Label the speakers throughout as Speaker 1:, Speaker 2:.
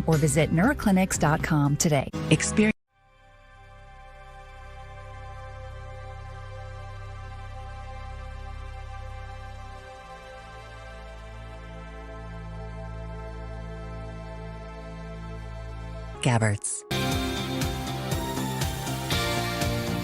Speaker 1: or visit neuroclinics.com today. Experience Gabberts.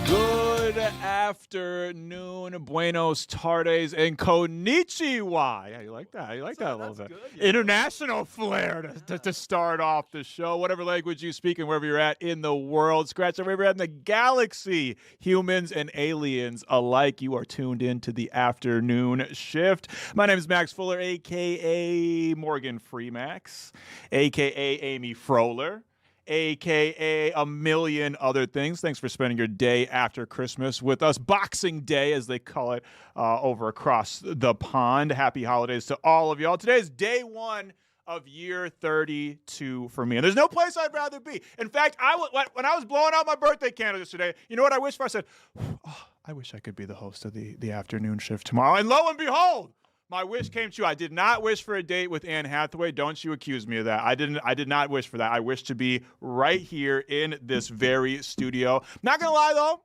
Speaker 2: Good afternoon, buenos tardes, and konnichiwa. Yeah, you like that? You like that a little bit?
Speaker 3: Good,
Speaker 2: International flair to start off the show. Whatever language you speak and wherever you're at in the world, scratch wherever you're at in the galaxy, humans and aliens alike, you are tuned in to the afternoon shift. My name is Maxx Fuller, a.k.a. Morgan Freemax, a.k.a. Amy Froler, a.k.a. a million other things. Thanks for spending your day after Christmas with us. Boxing Day, as they call it, over across the pond. Happy holidays to all of y'all. Today is day one of year 32 for me. And there's no place I'd rather be. In fact, when I was blowing out my birthday candle yesterday, you know what I wished for? I said, oh, I wish I could be the host of the afternoon shift tomorrow. And lo and behold, my wish came true. I did not wish for a date with Anne Hathaway. Don't you accuse me of that. I did not wish for that. I wish to be right here in this very studio. Not gonna lie though,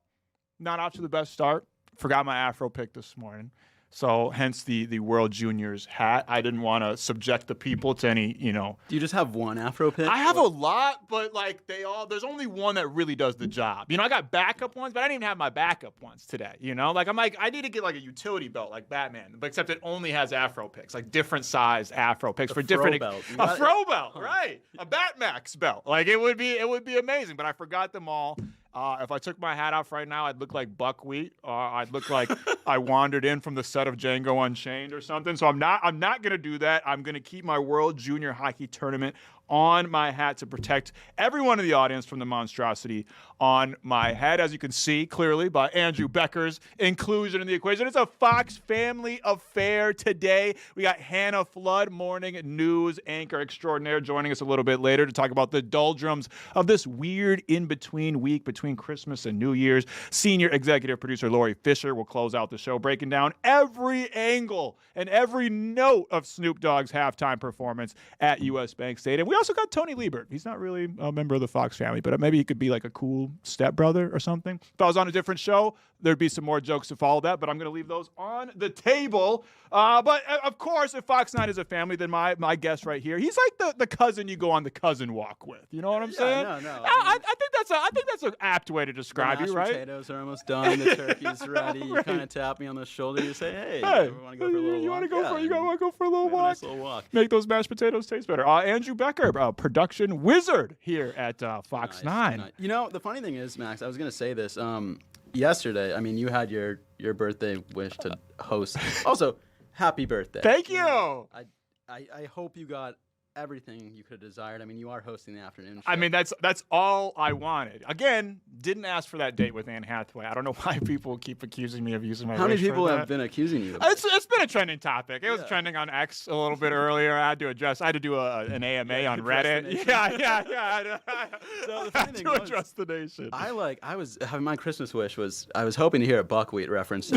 Speaker 2: not off to the best start. Forgot my Afro pick this morning. So hence the World Juniors hat. I didn't want to subject the people to any,
Speaker 3: Do you just have one Afro pick?
Speaker 2: I have a lot, but there's only one that really does the job. I got backup ones, but I didn't even have my backup ones today. I need to get a utility belt like Batman, but except it only has Afro picks, different sized Afro picks for different. A throw belt, right? A Batmax belt. It would be amazing, but I forgot them all. If I took my hat off right now, I'd look like buckwheat. I'd look like I wandered in from the set of Django Unchained or something. So I'm not going to do that. I'm going to keep my World Junior Hockey Tournament on my hat to protect everyone in the audience from the monstrosity on my head, as you can see clearly by Andrew Becker's inclusion in the equation. It's a Fox family affair today. We got Hannah Flood, morning news anchor extraordinaire, joining us a little bit later to talk about the doldrums of this weird in-between week between Christmas and New Year's. Senior executive producer Lorie Fischer will close out the show, breaking down every angle and every note of Snoop Dogg's halftime performance at US Bank Stadium. We also got Tony Liebert. He's not really a member of the Fox family, but maybe he could be like a cool stepbrother or something. If I was on a different show, there'd be some more jokes to follow that, but I'm going to leave those on the table. But of course, if Fox 9 is a family, then my guest right here, he's like the cousin you go on the cousin walk with. You know what I'm saying?
Speaker 3: No.
Speaker 2: I think that's an apt way to describe you, right?
Speaker 3: The potatoes are almost done. The turkey's ready. You kind of tap me on the shoulder. You say, hey, you want to go for a little walk?
Speaker 2: You want to go for a little walk?
Speaker 3: Nice little walk.
Speaker 2: Make those mashed potatoes taste better. Andrew Becker, production wizard here at Fox 9.
Speaker 3: Nice. The funny thing is, Max, I was going to say this. Yesterday, you had your birthday wish to host. Also, happy birthday.
Speaker 2: Thank you.
Speaker 3: I hope you got everything you could have desired. You are hosting the afternoon show.
Speaker 2: That's all I wanted. Again, didn't ask for that date with Anne Hathaway. I don't know why people keep accusing me of using my
Speaker 3: How many
Speaker 2: wish
Speaker 3: people
Speaker 2: for that.
Speaker 3: have been accusing you of
Speaker 2: It's been a trending topic. It was trending on X a little bit earlier. I had to do an AMA on Reddit. Yeah.
Speaker 3: So the funny thing was,
Speaker 2: address the nation.
Speaker 3: I was having my Christmas wish was I was hoping to hear a buckwheat reference.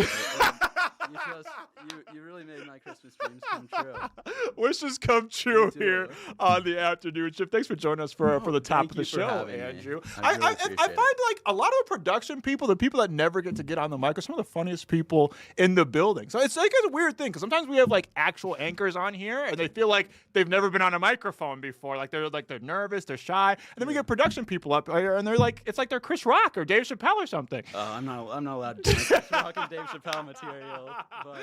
Speaker 3: You really made my Christmas dreams come true.
Speaker 2: Wishes come true here on the afternoon shift. Thanks for joining us for the top of the show, Andrew.
Speaker 3: I
Speaker 2: find a lot of the production people, the people that never get to get on the mic, are some of the funniest people in the building. So it's a weird thing because sometimes we have actual anchors on here and they feel like they've never been on a microphone before. They're nervous, they're shy, and then we get production people up here and they're it's like they're Chris Rock or Dave Chappelle or something.
Speaker 3: I'm not allowed to do Chris Rock and Dave Chappelle material. But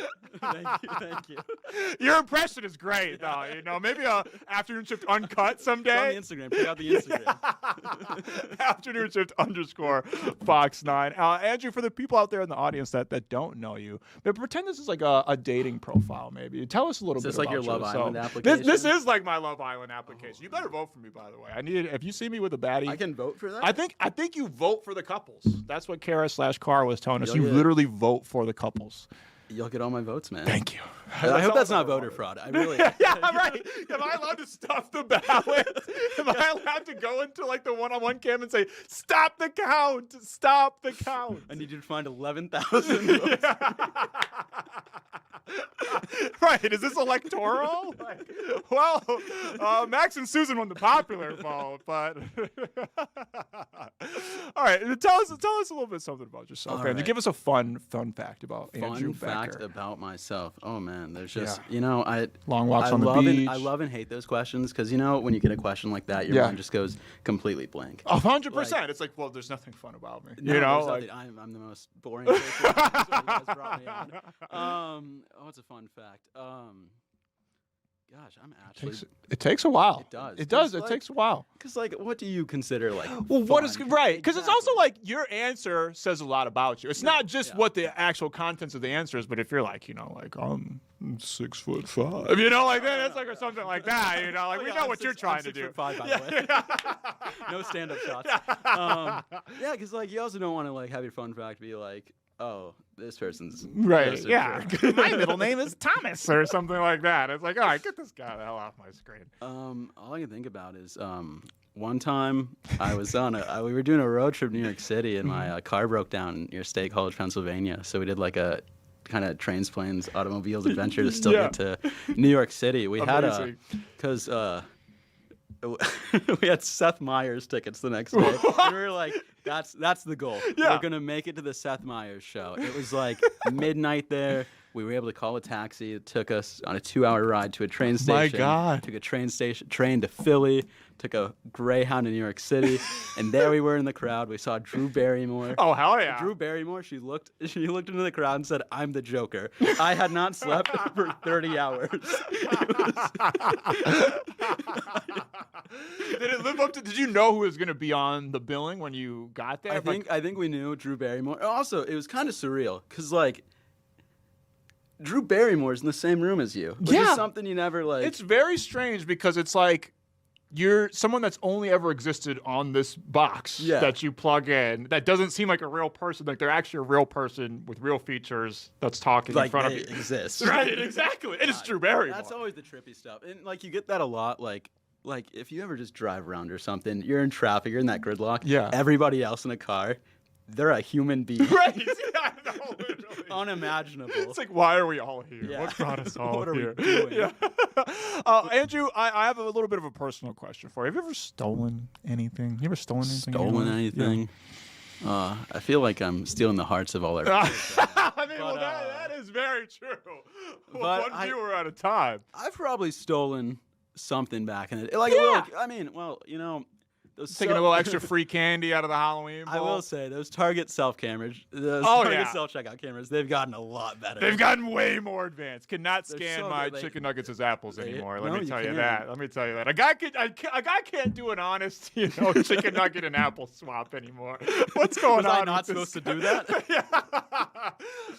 Speaker 3: thank you.
Speaker 2: Your impression is great, though. Maybe a afternoon shift uncut someday.
Speaker 3: It's on the Instagram. Check out the Instagram.
Speaker 2: Afternoon shift _ Fox 9. Andrew, for the people out there in the audience that don't know you, but pretend this is like a dating profile. Maybe tell us a little bit.
Speaker 3: Is this
Speaker 2: about
Speaker 3: like your Love
Speaker 2: yourself.
Speaker 3: Island application?
Speaker 2: This is like my Love Island application. You better vote for me, by the way. I need it. If you see me with a baddie,
Speaker 3: I can vote for that.
Speaker 2: I think you vote for the couples. That's what Kara/Carr was telling us. You
Speaker 3: Yeah.
Speaker 2: literally vote for the couples.
Speaker 3: You'll get all my votes, man.
Speaker 2: Thank you.
Speaker 3: I hope that's not voter fraud. I really.
Speaker 2: Yeah, right. Am I allowed to stuff the ballot? Am I allowed to go into the one-on-one cam and say, "Stop the count! Stop the count"?
Speaker 3: I need you to find 11,000 votes.
Speaker 2: Right. Is this electoral? Well, Max and Susan won the popular vote, but all right. Tell us a little bit something about yourself, Andrew.
Speaker 3: Right.
Speaker 2: Give us a fun fact about Andrew
Speaker 3: Fun fact
Speaker 2: Becker.
Speaker 3: about myself. Oh man, there's just
Speaker 2: Long walks
Speaker 3: I
Speaker 2: on the
Speaker 3: love
Speaker 2: beach.
Speaker 3: I love and hate those questions because when you get a question like that, your mind just goes completely blank.
Speaker 2: 100%. It's like, well, there's nothing fun about me.
Speaker 3: No,
Speaker 2: you know,
Speaker 3: there's nothing. I'm the most boring person. That's what you guys brought me on. What's a fun fact? Gosh, I'm actually.
Speaker 2: It takes a while.
Speaker 3: It does.
Speaker 2: It does. It
Speaker 3: Like,
Speaker 2: takes a while.
Speaker 3: Because what do you consider like?
Speaker 2: Well, what is
Speaker 3: fun?
Speaker 2: right? Because it's also
Speaker 3: Exactly.
Speaker 2: like your answer says a lot about you. It's not just what the actual contents of the answer is, but if you're like, like I'm 6'5", like then it's like or something like that. Like we know what you're trying to do.
Speaker 3: 6'5", by the way. No stand-up shots. Yeah, because you also don't want to have your fun fact be like, oh, this person's
Speaker 2: Right.
Speaker 3: just a
Speaker 2: Yeah.
Speaker 3: jerk.
Speaker 2: My middle name is Thomas or something like that. It's like, all right, get this guy the hell off my screen.
Speaker 3: All I can think about is one time I was we were doing a road trip to New York City and my car broke down near State College, Pennsylvania. So we did like a kind of trains, planes, automobiles adventure to still get to New York City. We
Speaker 2: Amazing.
Speaker 3: because we had Seth Meyers tickets the next day. And we were like, that's the goal.
Speaker 2: Yeah.
Speaker 3: We're going to make it to the Seth Meyers show. It was like midnight there. We were able to call a taxi. It took us on a 2-hour ride to a train station.
Speaker 2: My God.
Speaker 3: Took a train to Philly. Took a Greyhound to New York City. And there we were in the crowd. We saw Drew Barrymore.
Speaker 2: Oh, hell yeah.
Speaker 3: Drew Barrymore, she looked into the crowd and said, "I'm the Joker." I had not slept for 30 hours.
Speaker 2: Did it live up to? Did you know who was going to be on the billing when you got there?
Speaker 3: I think we knew Drew Barrymore. Also, it was kind of surreal because Drew Barrymore's in the same room as you. Which is something you never
Speaker 2: It's very strange because it's like you're someone that's only ever existed on this box that you plug in. That doesn't seem like a real person. Like they're actually a real person with real features that's talking in front of you.
Speaker 3: Exists.
Speaker 2: Right, exactly. And it's Drew Barrymore.
Speaker 3: That's always the trippy stuff. And you get that a lot. Like if you ever just drive around or something, you're in traffic, you're in that gridlock.
Speaker 2: Yeah.
Speaker 3: Everybody else in a car, they're a human being.
Speaker 2: Right. Yeah, no, literally.
Speaker 3: Unimaginable.
Speaker 2: It's like, why are we all here?
Speaker 3: Yeah.
Speaker 2: What brought us all
Speaker 3: What are we
Speaker 2: here?
Speaker 3: doing?
Speaker 2: Yeah. Andrew, I have a little bit of a personal question for you. Have you ever stolen anything? You ever stolen anything?
Speaker 3: Stolen anything? I feel like I'm stealing the hearts of all our viewers.
Speaker 2: I mean, that is very true. One viewer at a time.
Speaker 3: I've probably stolen something back in it.
Speaker 2: Taking a little extra free candy out of the Halloween bowl.
Speaker 3: I will say, those Target self-cameras, self-checkout cameras, they've gotten a lot better.
Speaker 2: They've gotten way more advanced. Cannot
Speaker 3: They're
Speaker 2: scan
Speaker 3: so
Speaker 2: my
Speaker 3: good.
Speaker 2: chicken nuggets as apples anymore. Let
Speaker 3: No,
Speaker 2: me
Speaker 3: you
Speaker 2: tell you
Speaker 3: can't.
Speaker 2: that. Let me tell you that. A guy can't do an honest, chicken nugget and apple swap anymore. What's going
Speaker 3: Was
Speaker 2: on?
Speaker 3: I not supposed to do that?
Speaker 2: Yeah.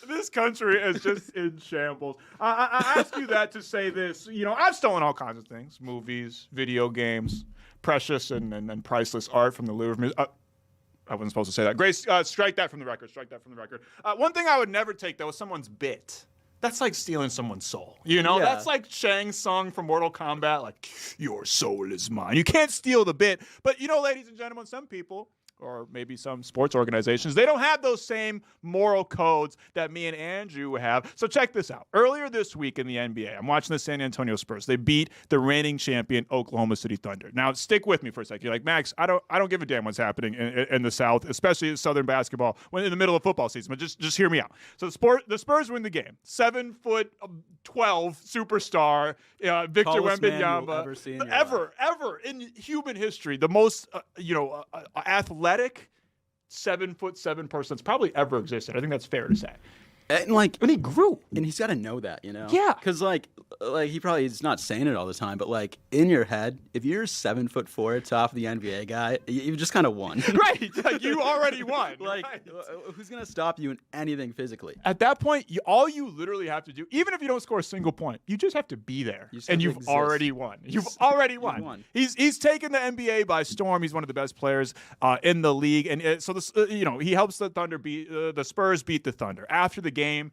Speaker 2: This country is just in shambles. I ask you that to say this. I've stolen all kinds of things: movies, video games, precious and priceless art from the Louvre. I wasn't supposed to say that. Grace, strike that from the record. Strike that from the record. One thing I would never take, though, is someone's bit. That's like stealing someone's soul.
Speaker 3: Yeah.
Speaker 2: That's like Shang Tsung from Mortal Kombat, like, your soul is mine. You can't steal the bit. But, ladies and gentlemen, some people, or maybe some sports organizations, they don't have those same moral codes that me and Andrew have. So check this out. Earlier this week in the NBA, I'm watching the San Antonio Spurs. They beat the reigning champion Oklahoma City Thunder. Now, stick with me for a second. You're like, Max, I don't give a damn what's happening in the South, especially in Southern basketball when in the middle of football season. But just hear me out. So the Spurs win the game. 7'12" superstar Victor
Speaker 3: Tallest man you'll
Speaker 2: Wembanyama,
Speaker 3: ever see in your
Speaker 2: ever in human history, the most athletic 7'7" person that's probably ever existed. I think that's fair to say.
Speaker 3: And
Speaker 2: he grew.
Speaker 3: And he's got to know that,
Speaker 2: Yeah.
Speaker 3: Because he's not saying it all the time, but in your head, if you're 7'4", top of the NBA guy, you've just kind of won.
Speaker 2: Right. Like you already won. Right.
Speaker 3: Who's gonna stop you in anything physically?
Speaker 2: At that point, all you literally have to do, even if you don't score a single point, you just have to be there, and you've already won. You've already won. He's taken the NBA by storm. He's one of the best players in the league, and so this, he helps the Thunder beat the Spurs beat the Thunder. After the game.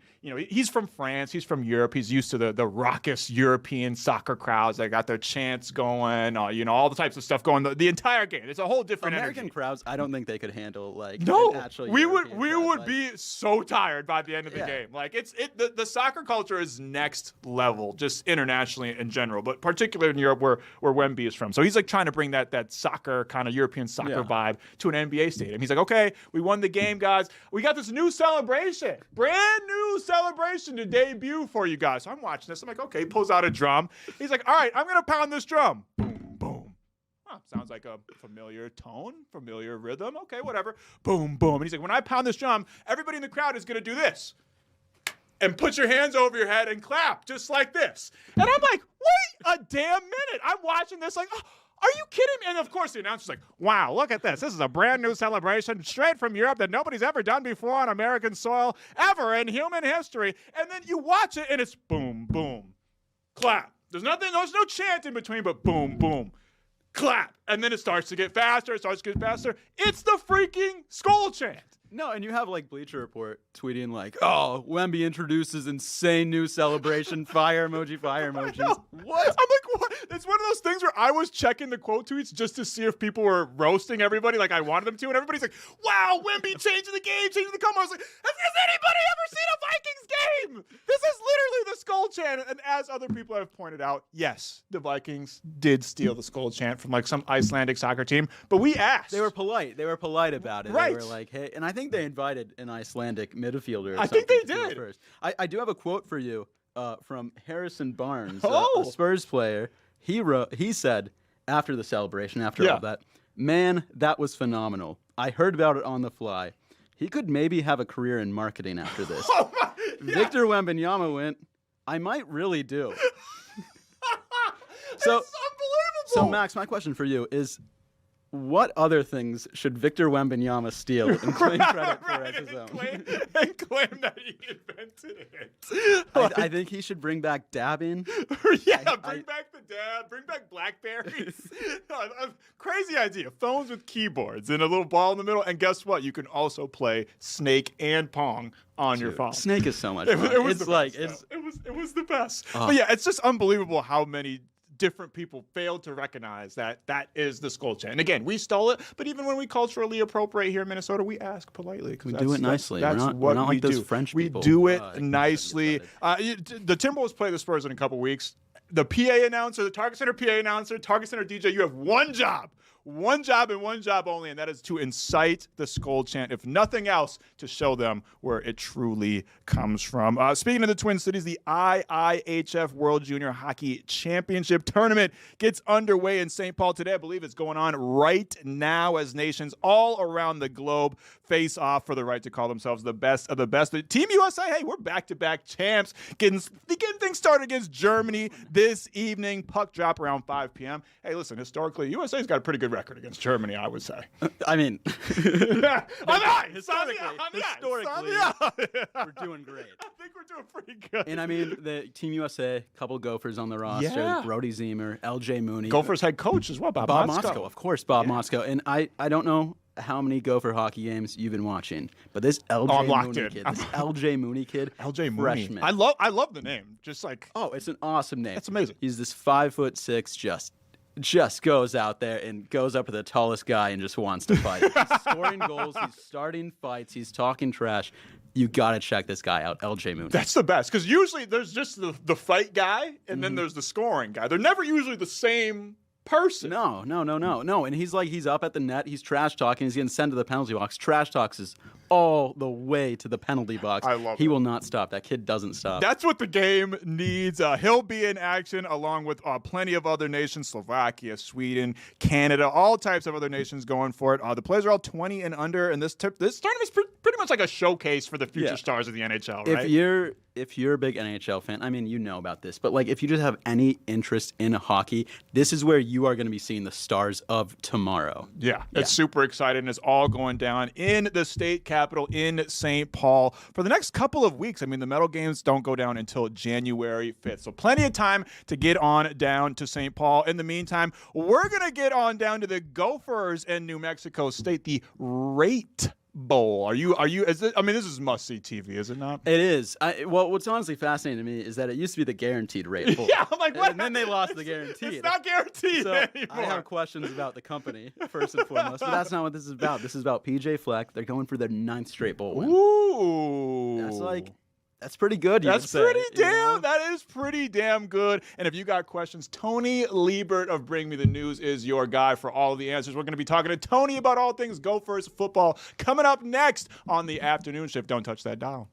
Speaker 2: He's from France. He's from Europe. He's used to the raucous European soccer crowds. They got their chants going, all the types of stuff going. The entire game. It's a whole different
Speaker 3: American
Speaker 2: energy.
Speaker 3: crowds. I don't think they could handle
Speaker 2: No,
Speaker 3: an actual
Speaker 2: we
Speaker 3: European
Speaker 2: would
Speaker 3: crowd.
Speaker 2: be so tired by the end of the game. Like the soccer culture is next level, just internationally in general, but particularly in Europe where Wemby is from. So he's like trying to bring that soccer kind of European soccer vibe to an NBA stadium. He's like, okay, we won the game, guys. We got this new celebration, brand new celebration to debut for you guys. So I'm watching this. I'm like, okay, he pulls out a drum. He's like, all right, I'm gonna pound this drum. Boom, boom. Sounds like a familiar tone, familiar rhythm. Okay, whatever. Boom, boom. And he's like, when I pound this drum, everybody in the crowd is going to do this. And put your hands over your head and clap just like this. And I'm like, wait a damn minute. I'm watching this like, oh, are you kidding me? And of course the announcer's like, wow, look at this. This is a brand new celebration straight from Europe that nobody's ever done before on American soil ever in human history. And then you watch it and it's boom, boom, clap. There's no chant in between, but boom, boom, clap. And then it starts to get faster. It's the freaking Skol chant.
Speaker 3: No, and you have like Bleacher Report tweeting like, "Oh, Wemby introduces insane new celebration, fire emoji, fire emojis."
Speaker 2: What? I'm like, what? It's one of those things where I was checking the quote tweets just to see if people were roasting everybody like I wanted them to, and everybody's like, "Wow, Wemby changing the game, changing the come." I was like, "Has anybody ever seen a Vikings game? This is literally the Skol chant." And as other people have pointed out, yes, the Vikings did steal the Skol chant from like some Icelandic soccer team, but we asked.
Speaker 3: They were polite. They were polite about it.
Speaker 2: Right.
Speaker 3: They were like, "Hey," and I think they invited an Icelandic midfielder.
Speaker 2: I think they
Speaker 3: to do it
Speaker 2: did.
Speaker 3: first. I do have a quote for you from Harrison Barnes,
Speaker 2: Oh.
Speaker 3: a Spurs player. He said after the celebration, after all that, "Man, that was phenomenal. I heard about it on the fly. He could maybe have a career in marketing after this."
Speaker 2: Oh my,
Speaker 3: Victor Wembanyama went, "I might really do." So,
Speaker 2: it's unbelievable.
Speaker 3: So, Max, my question for you is, what other things should Victor Wembanyama steal and claim credit for as his own?
Speaker 2: And claim that he invented it.
Speaker 3: I think he should bring back dabbing.
Speaker 2: Bring back the dab, bring back Blackberries. Crazy idea. Phones with keyboards and a little ball in the middle. And guess what? You can also play Snake and Pong on your phone.
Speaker 3: Snake is so much fun.
Speaker 2: It was it was the best.
Speaker 3: Oh.
Speaker 2: But yeah, it's just unbelievable how many different people failed to recognize that is the Skol chant. And again, we stole it, but even when we culturally appropriate here in Minnesota, we ask politely.
Speaker 3: We do it nicely.
Speaker 2: That's
Speaker 3: we're not
Speaker 2: what
Speaker 3: like those French
Speaker 2: we
Speaker 3: people.
Speaker 2: We do it nicely. The Timberwolves play the Spurs in a couple weeks. The PA announcer, the Target Center PA announcer, Target Center DJ, you have one job and one job only, and that is to incite the Skol chant, if nothing else, to show them where it truly comes from. Speaking of the Twin Cities, the IIHF World Junior Hockey Championship Tournament gets underway in St. Paul today. I believe it's going on right now as nations all around the globe face off for the right to call themselves the best of the best. The Team USA, hey, we're back-to-back champs, getting things started against Germany this evening. Puck drop around 5 p.m. Hey, listen, historically, USA's got a pretty good record against Germany, I would say.
Speaker 3: I mean,
Speaker 2: historically,
Speaker 3: we're doing great.
Speaker 2: I think we're doing pretty good.
Speaker 3: And I mean, the Team USA, couple Gophers on the roster.
Speaker 2: Yeah.
Speaker 3: Brody Zemer, LJ Mooney.
Speaker 2: Gophers head coach as well, Bob
Speaker 3: Motzko. Of course, Bob Motzko. And I don't know how many Gopher hockey games you've been watching, but this LJ Mooney kid, freshman.
Speaker 2: I love the name. Just like,
Speaker 3: oh, it's an awesome name.
Speaker 2: That's amazing.
Speaker 3: He's this 5'6", just goes out there and goes up to the tallest guy and just wants to fight. He's scoring goals. He's starting fights. He's talking trash. You got to check this guy out, LJ Mooney.
Speaker 2: That's the best, because usually there's just the fight guy, and then there's the scoring guy. They're never usually the same person.
Speaker 3: No. And he's up at the net. He's trash talking. He's getting sent to the penalty box. Trash talks is all the way to the penalty box.
Speaker 2: I love it.
Speaker 3: He will not stop. That kid doesn't stop.
Speaker 2: That's what the game needs. He'll be in action along with plenty of other nations, Slovakia, Sweden, Canada, all types of other nations going for it. The players are all 20 and under, and this tournament's pretty much like a showcase for the future stars of the NHL, right?
Speaker 3: If you're a big NHL fan, I mean, you know about this, but like if you just have any interest in hockey, this is where you are going to be seeing the stars of tomorrow.
Speaker 2: Yeah, it's super exciting. It's all going down in the state capital in St. Paul for the next couple of weeks. I mean, the medal games don't go down until January 5th, so plenty of time to get on down to St. Paul. In the meantime, we're going to get on down to the Gophers in New Mexico State, the Rate Bowl. Are you? Is it? I mean, this is must-see TV, is it not?
Speaker 3: It is. Well, what's honestly fascinating to me is that it used to be the guaranteed rate bowl.
Speaker 2: Yeah, I'm like, what?
Speaker 3: And then they lost the guaranteed.
Speaker 2: It's not guaranteed
Speaker 3: So
Speaker 2: anymore.
Speaker 3: I have questions about the company, first and foremost. But that's not what this is about. This is about PJ Fleck. They're going for their 9th straight bowl win.
Speaker 2: Ooh.
Speaker 3: That's pretty good.
Speaker 2: That is pretty damn good. And if you got questions, Tony Liebert of Bring Me the News is your guy for all the answers. We're going to be talking to Tony about all things Gophers football coming up next on the afternoon shift. Don't touch that dial.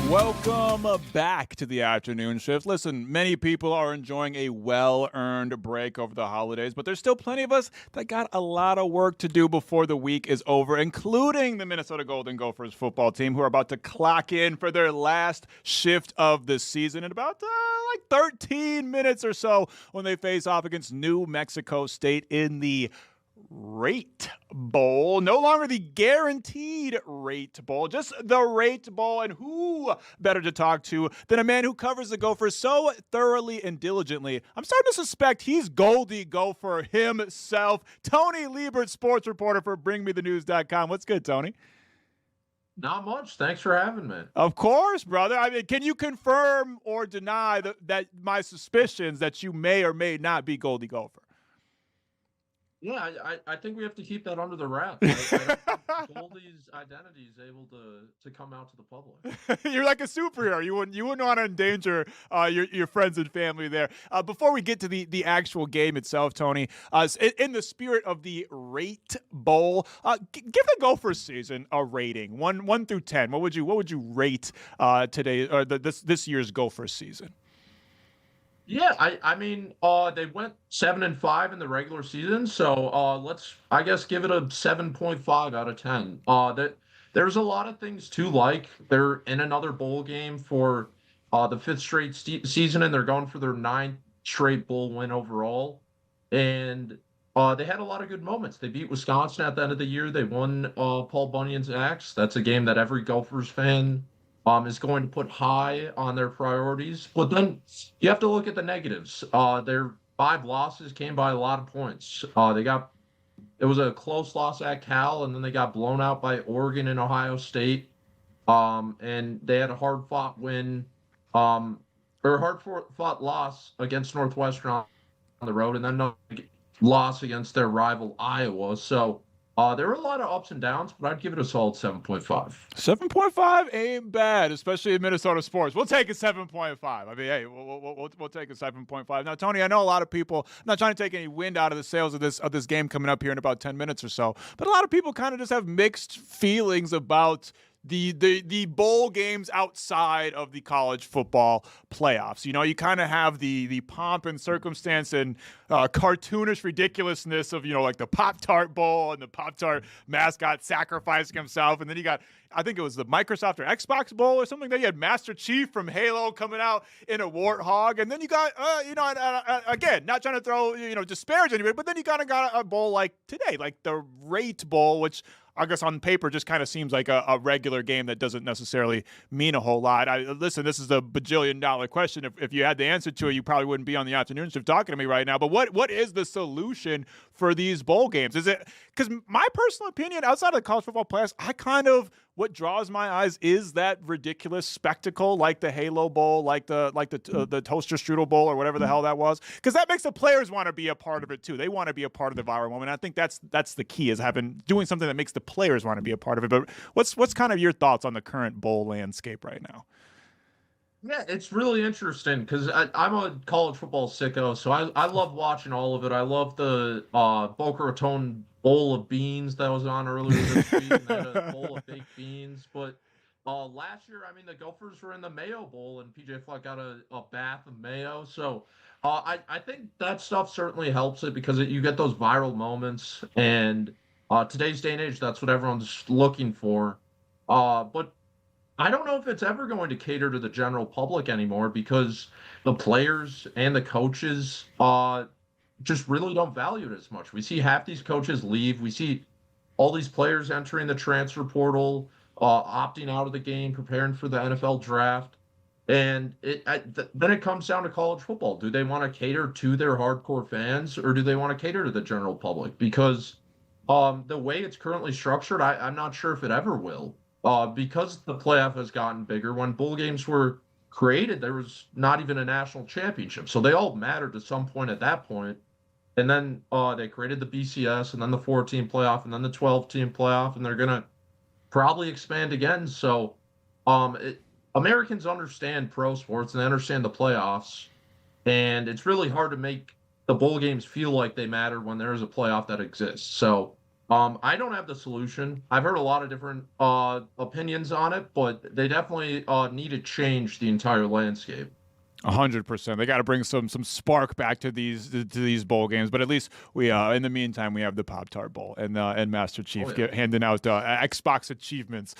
Speaker 2: Welcome back to the afternoon shift. Listen, many people are enjoying a well-earned break over the holidays, but there's still plenty of us that got a lot of work to do before the week is over, including the Minnesota Golden Gophers football team, who are about to clock in for their last shift of the season in about 13 minutes or so when they face off against New Mexico State in the Rate Bowl. No longer the guaranteed Rate Bowl, just the Rate Bowl. And who better to talk to than a man who covers the Gophers so thoroughly and diligently? I'm starting to suspect he's Goldie Gopher himself. Tony Liebert, sports reporter for BringMeTheNews.com. What's good, Tony?
Speaker 4: Not much. Thanks for having me.
Speaker 2: Of course, brother. I mean, can you confirm or deny that my suspicions that you may or may not be Goldie Gopher?
Speaker 4: Yeah, I think we have to keep that under the wraps. I don't think Goldie's identity is able to come out to the public.
Speaker 2: You're like a superhero. You wouldn't want to endanger your friends and family there. Before we get to the actual game itself, Tony, in the spirit of the Rate Bowl, give the Gophers season a rating, 1 through 10. What would you rate today or this year's Gophers season?
Speaker 4: Yeah, I mean, they went 7-5 in the regular season, so let's, I guess, give it a 7.5 out of 10. There's a lot of things to like. They're in another bowl game for the 5th straight season, and they're going for their 9th straight bowl win overall. And they had a lot of good moments. They beat Wisconsin at the end of the year. They won Paul Bunyan's Axe. That's a game that every Gophers fan is going to put high on their priorities. But then you have to look at the negatives. Their 5 losses came by a lot of points. It was a close loss at Cal, and then they got blown out by Oregon and Ohio State. And they had a hard-fought win hard-fought loss against Northwestern on the road, and then a loss against their rival Iowa. So there were a lot of ups and downs, but I'd give it a solid 7.5.
Speaker 2: 7.5 ain't bad, especially in Minnesota sports. We'll take a 7.5. I mean, hey, we'll take a 7.5. Now, Tony, I know a lot of people. I'm not trying to take any wind out of the sails of this game coming up here in about 10 minutes or so, but a lot of people kind of just have mixed feelings about the bowl games outside of the college football playoffs. You know, you kind of have the pomp and circumstance and cartoonish ridiculousness of, you know, like the Pop-Tart Bowl and the Pop-Tart mascot sacrificing himself. And then you got, I think it was the Microsoft or Xbox Bowl or something. Then you had Master Chief from Halo coming out in a warthog. And then you got, again, not trying to throw, disparage anybody, but then you kind of got a bowl like today, like the Rate Bowl, which I guess on paper just kind of seems like a regular game that doesn't necessarily mean a whole lot. Listen, this is the bajillion-dollar question. If you had the answer to it, you probably wouldn't be on the afternoon shift talking to me right now. But what is the solution for these bowl games? Is it because my personal opinion, outside of the college football playoffs, what draws my eyes is that ridiculous spectacle, like the Halo Bowl, like the Toaster Strudel Bowl, or whatever the hell that was, because that makes the players want to be a part of it too. They want to be a part of the viral moment. I think that's the key, is doing something that makes the players want to be a part of it. But what's kind of your thoughts on the current bowl landscape right now?
Speaker 4: Yeah, it's really interesting because I'm a college football sicko, so I love watching all of it. I love the Boca Raton Bowl of Beans that was on earlier this week, and they had a bowl of baked beans. But last year, I mean, the Gophers were in the Mayo Bowl, and PJ Fleck got a bath of mayo. So I think that stuff certainly helps it because you get those viral moments, and today's day and age, that's what everyone's looking for. But I don't know if it's ever going to cater to the general public anymore because the players and the coaches just really don't value it as much. We see half these coaches leave. We see all these players entering the transfer portal, opting out of the game, preparing for the NFL draft. And then it comes down to college football. Do they want to cater to their hardcore fans, or do they want to cater to the general public? Because the way it's currently structured, I'm not sure if it ever will. Because the playoff has gotten bigger. When bowl games were created, there was not even a national championship. So they all mattered to some point at that point. And then they created the BCS, and then the 4-team playoff, and then the 12-team playoff, and they're going to probably expand again. So Americans understand pro sports, and they understand the playoffs. And it's really hard to make the bowl games feel like they matter when there is a playoff that exists. So I don't have the solution. I've heard a lot of different opinions on it, but they definitely need to change the entire landscape.
Speaker 2: 100%. They got to bring some spark back to these bowl games. But at least we, in the meantime, we have the Pop-Tart Bowl and Master Chief handing out Xbox achievements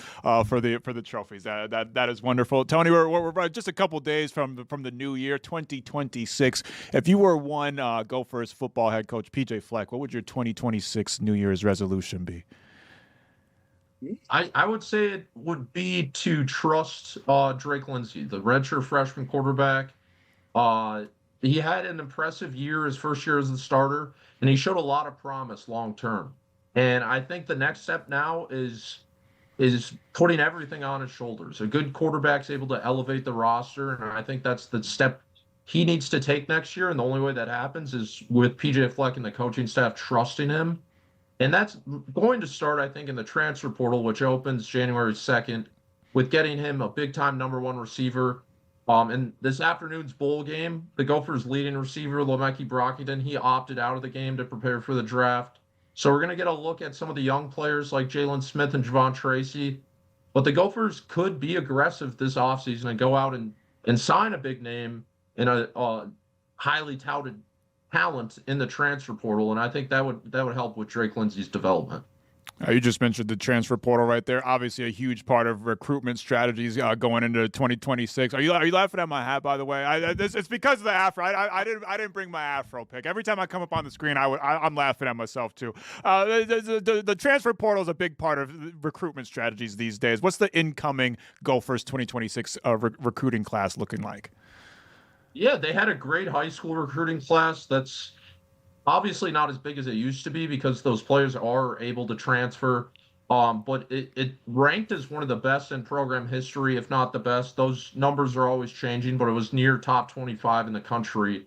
Speaker 2: for the trophies. That is wonderful. Tony, we're just a couple days from the new year, 2026. If you were one Gophers football head coach, PJ Fleck, what would your 2026 New Year's resolution be?
Speaker 4: I would say it would be to trust Drake Lindsey, the redshirt freshman quarterback. He had an impressive year, his first year as the starter, and he showed a lot of promise long term. And I think the next step now is putting everything on his shoulders. A good quarterback's able to elevate the roster, and I think that's the step he needs to take next year. And the only way that happens is with PJ Fleck and the coaching staff trusting him. And that's going to start, I think, in the transfer portal, which opens January 2nd, with getting him a big-time number one receiver. In this afternoon's bowl game, the Gophers' leading receiver, Lemeki Brockington, he opted out of the game to prepare for the draft. So we're going to get a look at some of the young players like Jalen Smith and Javon Tracy. But the Gophers could be aggressive this offseason and go out and sign a big name in a highly touted talent in the transfer portal, and I think that would help with Drake Lindsey's development.
Speaker 2: You just mentioned the transfer portal right there. Obviously, a huge part of recruitment strategies going into 2026. Are you laughing at my hat, by the way? It's because of the afro. I didn't bring my afro pick. Every time I come up on the screen, I'm laughing at myself too. The transfer portal is a big part of recruitment strategies these days. What's the incoming Gophers 2026 recruiting class looking like?
Speaker 4: Yeah, they had a great high school recruiting class that's obviously not as big as it used to be because those players are able to transfer. But it ranked as one of the best in program history, if not the best. Those numbers are always changing, but it was near top 25 in the country.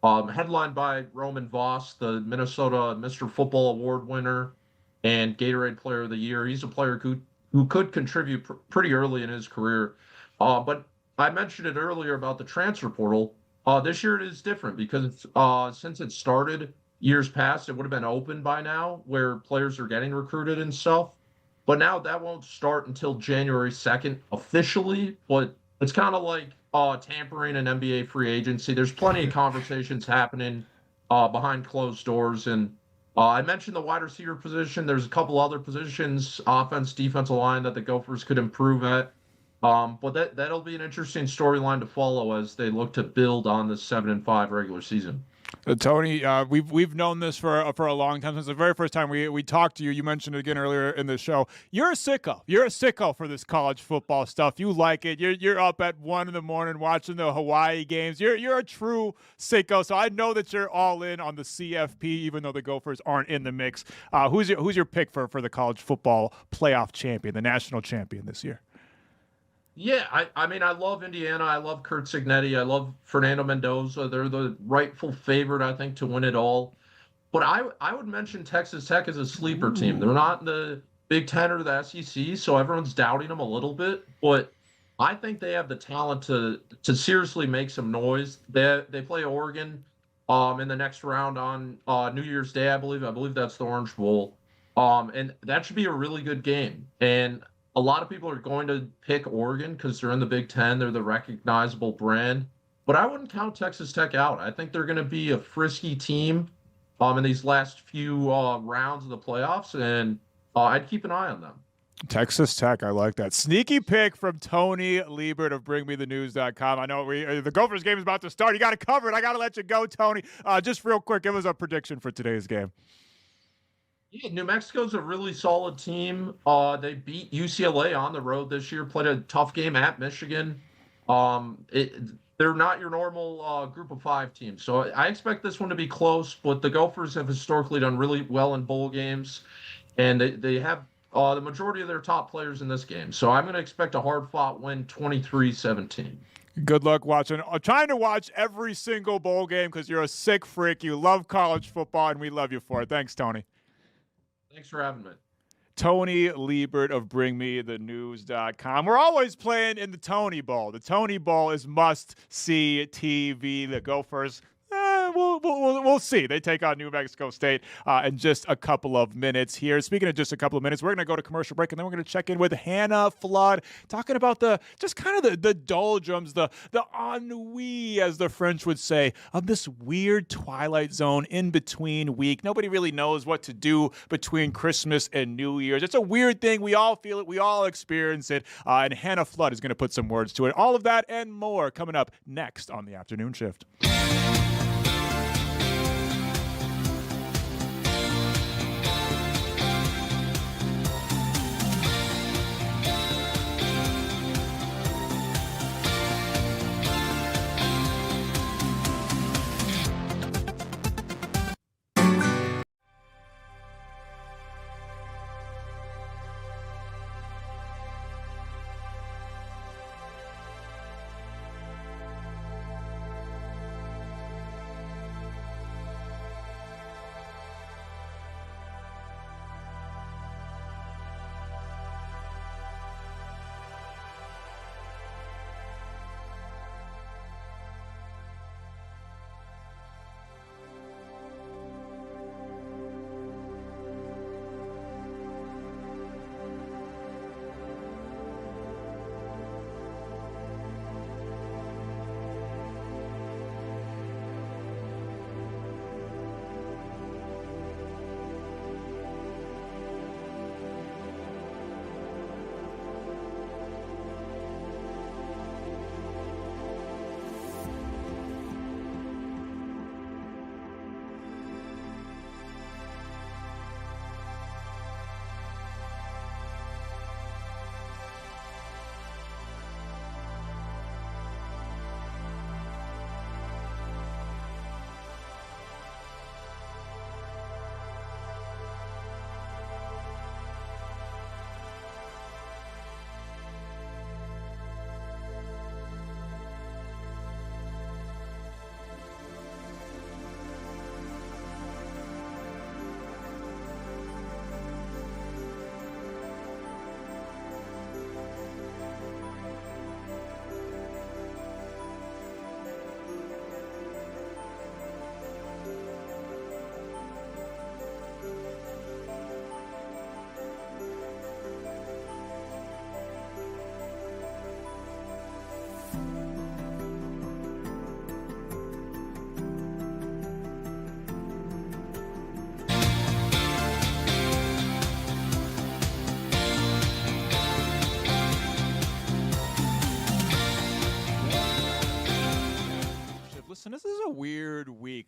Speaker 4: Headlined by Roman Voss, the Minnesota Mr. Football Award winner and Gatorade Player of the Year. He's a player who could contribute pretty early in his career. But I mentioned it earlier about the transfer portal. This year it is different because since it started years past, it would have been open by now where players are getting recruited and stuff. But now that won't start until January 2nd officially. But it's kind of like tampering an NBA free agency. There's plenty of conversations happening behind closed doors. And I mentioned the wide receiver position. There's a couple other positions, offense, defensive line, that the Gophers could improve at. But that'll be an interesting storyline to follow as they look to build on the 7-5 regular season.
Speaker 2: Tony, we've known this for a long time. Since the very first time we talked to you, you mentioned it again earlier in the show. You're a sicko. You're a sicko for this college football stuff. You like it. You're up at 1 a.m. watching the Hawaii games. You're a true sicko. So I know that you're all in on the CFP, even though the Gophers aren't in the mix. Who's your pick for the college football playoff champion, the national champion this year?
Speaker 4: Yeah, I mean, I love Indiana. I love Kurt Signetti. I love Fernando Mendoza. They're the rightful favorite, I think, to win it all. But I would mention Texas Tech as a sleeper team. They're not in the Big Ten or the SEC, so everyone's doubting them a little bit. But I think they have the talent to seriously make some noise. They play Oregon in the next round on New Year's Day, I believe. I believe that's the Orange Bowl. And that should be a really good game. And a lot of people are going to pick Oregon because they're in the Big Ten. They're the recognizable brand. But I wouldn't count Texas Tech out. I think they're going to be a frisky team in these last few rounds of the playoffs, and I'd keep an eye on them.
Speaker 2: Texas Tech, I like that. Sneaky pick from Tony Liebert of BringMeTheNews.com. I know the Gophers game is about to start. You got to cover it. I got to let you go, Tony. Just real quick, give us a prediction for today's game.
Speaker 4: Yeah, New Mexico's a really solid team. They beat UCLA on the road this year, played a tough game at Michigan. They're not your normal group of 5 team. So I expect this one to be close, but the Gophers have historically done really well in bowl games, and they have the majority of their top players in this game. So I'm going to expect a hard-fought win, 23-17.
Speaker 2: Good luck watching. Trying to watch every single bowl game because you're a sick freak. You love college football, and we love you for it. Thanks, Tony.
Speaker 4: Thanks for having me.
Speaker 2: Tony Liebert of BringMeTheNews.com. We're always playing in the Tony Bowl. The Tony Bowl is must-see TV. The Gophers, we'll see. They take on New Mexico State in just a couple of minutes here. Speaking of just a couple of minutes, we're going to go to commercial break, and then we're going to check in with Hannah Flood, talking about the doldrums, the ennui, as the French would say, of this weird twilight zone in-between week. Nobody really knows what to do between Christmas and New Year's. It's a weird thing. We all feel it. We all experience it. And Hannah Flood is going to put some words to it. All of that and more coming up next on the afternoon shift.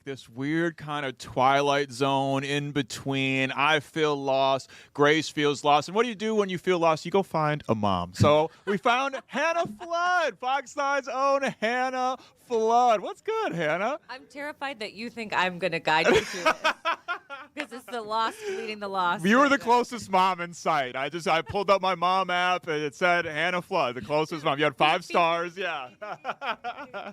Speaker 2: this weird kind of twilight zone in between. I feel lost. Grace feels lost. And what do you do when you feel lost? You go find a mom. So we found Hannah Flood, Fox 9's own Hannah Flood. What's good, Hannah?
Speaker 5: I'm terrified that you think I'm going to guide you through this. Because it's the lost leading the lost.
Speaker 2: You were the closest mom in sight. I pulled up my mom app and it said Hannah Flood, the closest mom. You had 5 stars. Yeah.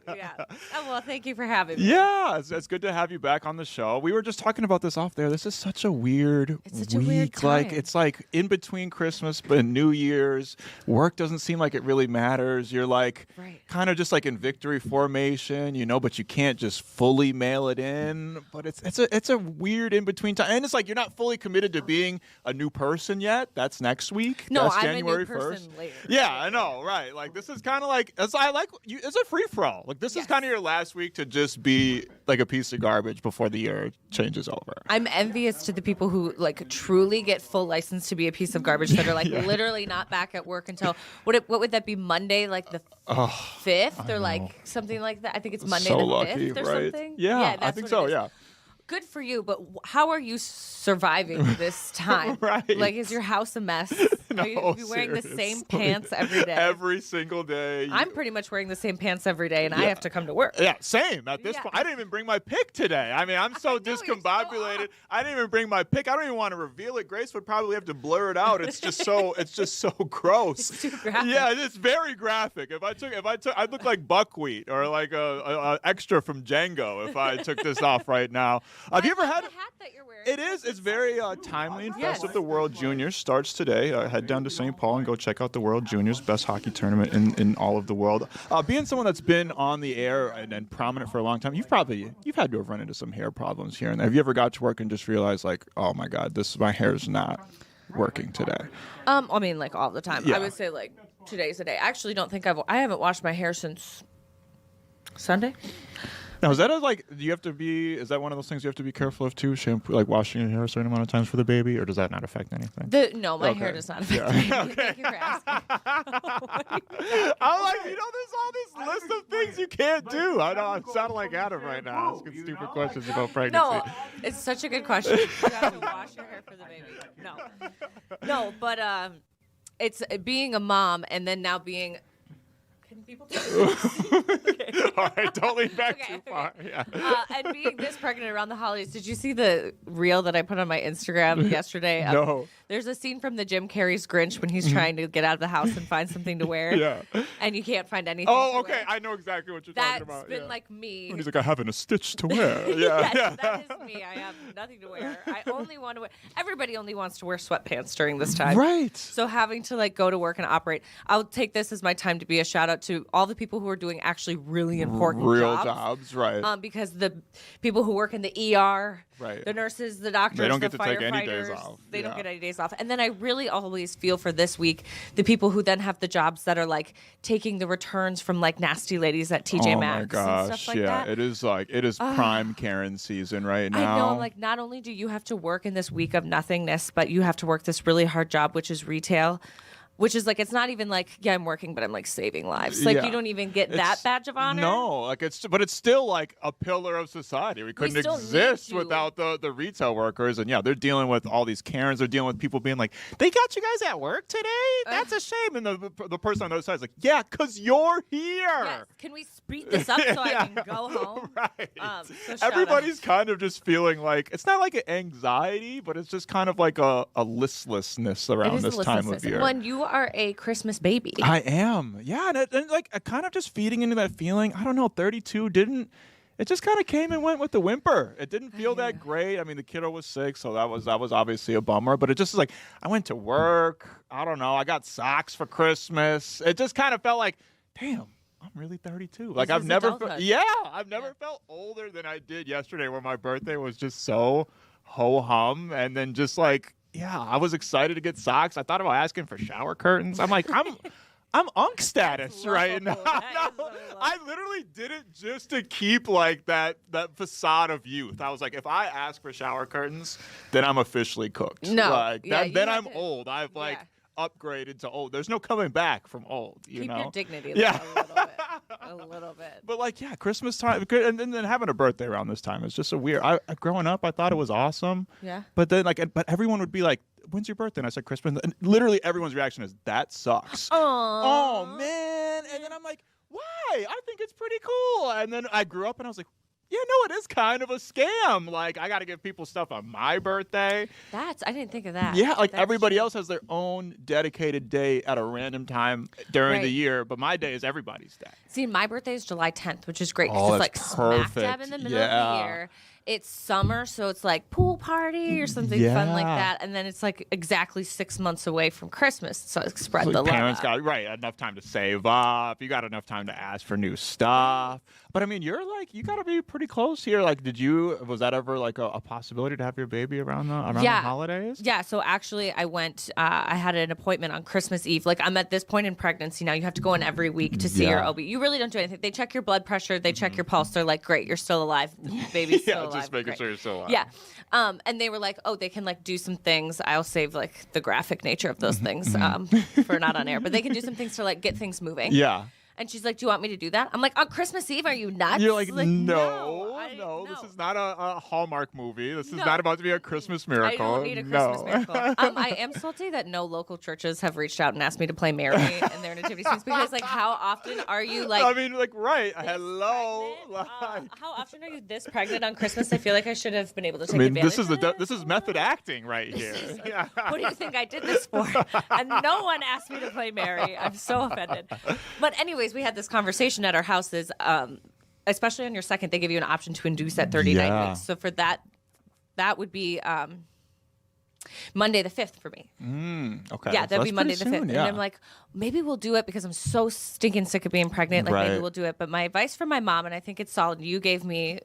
Speaker 5: Yeah. Oh, well, thank you for having me.
Speaker 2: Yeah, it's good to have you back on the show. We were just talking about this off there. This is such a weird
Speaker 5: such a
Speaker 2: week.
Speaker 5: weird time.
Speaker 2: It's like in between Christmas and New Year's. Work doesn't seem like it really matters. You're like kind of just like in victory formation, but you can't just fully mail it in. But it's a weird in between time, and it's like you're not fully committed to being a new person yet. That's next week.
Speaker 5: No,
Speaker 2: That's
Speaker 5: I'm
Speaker 2: January
Speaker 5: a new person
Speaker 2: 1st.
Speaker 5: later.
Speaker 2: Yeah, I know, right? Like this is kind of like it's a free for all. Like this is kind of your last week to just be like a piece of garbage before the year changes over.
Speaker 5: I'm envious to the people who like truly get full license to be a piece of garbage that are like literally not back at work until what would that be, Monday, like the 5th or like something like that? I think it's Monday
Speaker 2: So
Speaker 5: the
Speaker 2: lucky,
Speaker 5: 5th or
Speaker 2: right?
Speaker 5: something.
Speaker 2: Yeah,
Speaker 5: that's
Speaker 2: I think
Speaker 5: what
Speaker 2: so.
Speaker 5: it is.
Speaker 2: Yeah.
Speaker 5: Good for you, but how are you surviving this time?
Speaker 2: Right.
Speaker 5: Like, is your house a mess?
Speaker 2: No,
Speaker 5: are you wearing the same
Speaker 2: seriously.
Speaker 5: pants every day?
Speaker 2: Every single day.
Speaker 5: I'm pretty much wearing the same pants every day, and I have to come to work.
Speaker 2: Yeah, same. At this
Speaker 5: Yeah.
Speaker 2: point, I didn't even bring my pick today. I mean, I'm so discombobulated. I didn't even bring my pick. I don't even want to reveal it. Grace would probably have to blur it out. It's just so gross.
Speaker 5: It's too graphic.
Speaker 2: Yeah, it's very graphic. If I took, I'd look like Buckwheat or like a extra from Django if I took this off right now. Have you ever had?
Speaker 5: The hat that you're wearing.
Speaker 2: It is. It's very timely and
Speaker 5: Yes.
Speaker 2: festive. The World Juniors starts today. Head down to St. Paul and go check out the World Juniors, best hockey tournament in all of the world. Being someone that's been on the air and prominent for a long time, you've had to have run into some hair problems here and there. Have you ever got to work and just realized like, oh my God, my hair's not working today?
Speaker 5: I mean, like all the time.
Speaker 2: Yeah.
Speaker 5: I would say like today's the day. I actually don't think I haven't washed my hair since Sunday.
Speaker 2: Now, is that is that one of those things you have to be careful of too? Shampoo, like washing your hair a certain amount of times for the baby, or does that not affect anything?
Speaker 5: No, my hair does not affect me. Thank you for asking.
Speaker 2: I'm like, there's all this list of things you can't do. I know I'm sounding like Adam right now, asking stupid questions about pregnancy.
Speaker 5: No, it's such a good question. You have to wash your hair for the baby. No, but it's being a mom and then now being. Can people okay.
Speaker 2: All right, don't lean back
Speaker 5: Okay,
Speaker 2: too far.
Speaker 5: okay.
Speaker 2: Yeah.
Speaker 5: And being this pregnant around the holidays, did you see the reel that I put on my Instagram yesterday?
Speaker 2: No.
Speaker 5: There's a scene from the Jim Carrey's Grinch when he's trying to get out of the house and find something to wear.
Speaker 2: Yeah.
Speaker 5: And you can't find anything.
Speaker 2: Oh,
Speaker 5: to
Speaker 2: okay.
Speaker 5: wear.
Speaker 2: I know exactly what you're talking
Speaker 5: That's
Speaker 2: about.
Speaker 5: been
Speaker 2: yeah.
Speaker 5: like me.
Speaker 2: When he's like, I haven't a stitch to wear. Yeah.
Speaker 5: Yes, that is me. I have nothing to wear. I only want to wear. Everybody only wants to wear sweatpants during this time.
Speaker 2: Right.
Speaker 5: So having to like go to work and operate, I'll take this as my time to be a shout out to all the people who are doing actually really important
Speaker 2: Real jobs, right.
Speaker 5: because the people who work in the ER,
Speaker 2: Right.
Speaker 5: the nurses, the doctors,
Speaker 2: They don't
Speaker 5: the
Speaker 2: get to take any days
Speaker 5: firefighters,
Speaker 2: off.
Speaker 5: They don't
Speaker 2: Yeah.
Speaker 5: get any days off. And then I really always feel for this week the people who then have the jobs that are like taking the returns from like nasty ladies at TJ
Speaker 2: Oh
Speaker 5: Maxx
Speaker 2: my gosh,
Speaker 5: and stuff like
Speaker 2: yeah,
Speaker 5: that.
Speaker 2: it is prime Karen season right now.
Speaker 5: I know, like, not only do you have to work in this week of nothingness, but you have to work this really hard job, which is retail, which is like, it's not even like, yeah, I'm working, but I'm like saving lives. Like,
Speaker 2: Yeah.
Speaker 5: you don't even get that badge of honor.
Speaker 2: No, like but it's still like a pillar of society. We couldn't
Speaker 5: still need
Speaker 2: exist
Speaker 5: to.
Speaker 2: without the retail workers. And yeah, they're dealing with all these Karens. They're dealing with people being like, they got you guys at work today? That's a shame. And the person on the other side is like, yeah, because you're here.
Speaker 5: Yes. Can we speed this up so
Speaker 2: Yeah.
Speaker 5: I can go home?
Speaker 2: Right.
Speaker 5: So shout
Speaker 2: Everybody's
Speaker 5: out.
Speaker 2: kind of just feeling like, it's not like an anxiety, but it's just kind of like a listlessness
Speaker 5: It
Speaker 2: around
Speaker 5: is
Speaker 2: this
Speaker 5: the
Speaker 2: time of
Speaker 5: listlessness.
Speaker 2: year.
Speaker 5: When you are a Christmas baby.
Speaker 2: I am. Yeah. And like kind of just feeding into that feeling. I don't know. 32 didn't. It just kind of came and went with the whimper. It didn't feel that great. I mean, the kiddo was sick, so that was obviously a bummer. But it just is like, I went to work. I don't know. I got socks for Christmas. It just kind of felt like, damn, I'm really 32. Like
Speaker 5: This
Speaker 2: I've
Speaker 5: is
Speaker 2: never,
Speaker 5: adulthood.
Speaker 2: I've never felt older than I did yesterday, where my birthday was just so ho hum, and then just like, yeah, I was excited to get socks. I thought about asking for shower curtains. I'm like, I'm unk status right now.
Speaker 5: That is
Speaker 2: No,
Speaker 5: so
Speaker 2: I literally did it just to keep like that facade of youth. I was like, if I ask for shower curtains, then I'm officially cooked.
Speaker 5: No.
Speaker 2: Like,
Speaker 5: Yeah,
Speaker 2: then
Speaker 5: you
Speaker 2: I'm
Speaker 5: have to-
Speaker 2: old. I've like
Speaker 5: yeah.
Speaker 2: upgraded to old. There's no coming back from old. You
Speaker 5: Keep
Speaker 2: know?
Speaker 5: your dignity
Speaker 2: Yeah.
Speaker 5: a little bit. A little bit.
Speaker 2: But like, yeah, Christmas time, and then having a birthday around this time is just a weird. Growing up, I thought it was awesome.
Speaker 5: Yeah.
Speaker 2: But then but everyone would be like, "When's your birthday?" And I said Christmas, and literally everyone's reaction is, "That sucks." Oh man! And then I'm like, "Why? I think it's pretty cool." And then I grew up, and I was like, "Yeah, no, it is kind of a scam. Like, I got to give people stuff on my birthday."
Speaker 5: I didn't think of that.
Speaker 2: Yeah, like
Speaker 5: That's
Speaker 2: everybody
Speaker 5: true.
Speaker 2: else has their own dedicated day at a random time during the
Speaker 5: Right.
Speaker 2: year, but my day is everybody's day.
Speaker 5: See, my birthday is July 10th, which is great
Speaker 2: Oh,
Speaker 5: because it's
Speaker 2: that's
Speaker 5: like smack dab
Speaker 2: perfect.
Speaker 5: in the middle of the
Speaker 2: Yeah.
Speaker 5: year. It's summer, so it's like pool party or something fun like
Speaker 2: Yeah.
Speaker 5: that. And then it's like exactly 6 months away from Christmas. So it's spread
Speaker 2: So
Speaker 5: the love
Speaker 2: parents
Speaker 5: out.
Speaker 2: got enough time to save up. You got enough time to ask for new stuff. But I mean, you got to be pretty close here. Like, was that ever like a possibility to have your baby around the holidays?
Speaker 5: Yeah, so actually I went, I had an appointment on Christmas Eve. Like I'm at this point in pregnancy now. You have to go in every week to see your OB. You really don't do anything. They check your blood pressure. They check your pulse. They're like, great, you're still alive. The baby's still alive.
Speaker 2: Just making
Speaker 5: Great.
Speaker 2: sure you're still alive.
Speaker 5: Yeah. And they were like, oh, they can like do some things. I'll save like the graphic nature of those things for not on air, but they can do some things to like get things moving.
Speaker 2: Yeah.
Speaker 5: And she's like, do you want me to do that? I'm like, on Christmas Eve, are you nuts?
Speaker 2: You're like,
Speaker 5: no,
Speaker 2: no, this is not a Hallmark movie. This is not about to be a Christmas miracle.
Speaker 5: I don't need a Christmas miracle. I am salty that no local churches have reached out and asked me to play Mary in their nativity scenes because, like, how often are you like?
Speaker 2: I mean, like, right? Hello.
Speaker 5: How often are you this pregnant on Christmas? I feel like I should have been able to take
Speaker 2: I mean,
Speaker 5: advantage.
Speaker 2: this is method acting right here. Yeah.
Speaker 5: What do you think I did this for? And no one asked me to play Mary. I'm so offended. But anyways, we had this conversation at our house. Is especially on your second, they give you an option to induce at 39 weeks. So for that would be Monday the 5th for me.
Speaker 2: Okay.
Speaker 5: Yeah,
Speaker 2: So
Speaker 5: that'd be
Speaker 2: that's
Speaker 5: Monday the
Speaker 2: pretty
Speaker 5: 5th.
Speaker 2: soon,
Speaker 5: And
Speaker 2: yeah.
Speaker 5: I'm like, maybe we'll do it because I'm so stinking sick of being pregnant. Like, maybe
Speaker 2: Right.
Speaker 5: we'll do it. But my advice from my mom, and I think it's solid, you gave me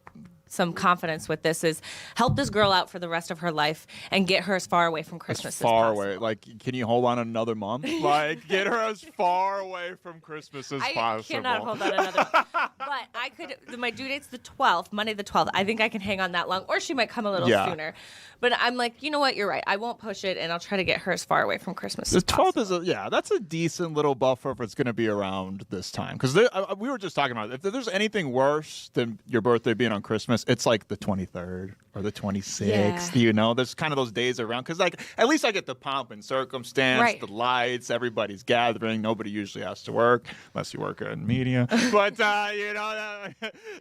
Speaker 5: some confidence with this, is help this girl out for the rest of her life and get her as far away from Christmas as
Speaker 2: far
Speaker 5: possible.
Speaker 2: away. Like, can you hold on another month? Like, get her as far away from Christmas as
Speaker 5: I
Speaker 2: possible.
Speaker 5: cannot hold on another. But I could. My due date's the 12th, Monday the 12th. I think I can hang on that long, or she might come a little sooner. But I'm like, you know what? You're right. I won't push it, and I'll try to get her as far away from Christmas.
Speaker 2: The
Speaker 5: as
Speaker 2: 12th
Speaker 5: possible.
Speaker 2: is that's a decent little buffer if it's going to be around this time. Because we were just talking about it. If there's anything worse than your birthday being on Christmas, it's like the 23rd or the 26th.
Speaker 5: Yeah.
Speaker 2: You know, there's kind of those days around. Because like at least I get the pomp and circumstance,
Speaker 5: Right.
Speaker 2: the lights, everybody's gathering. Nobody usually has to work unless you work in media. But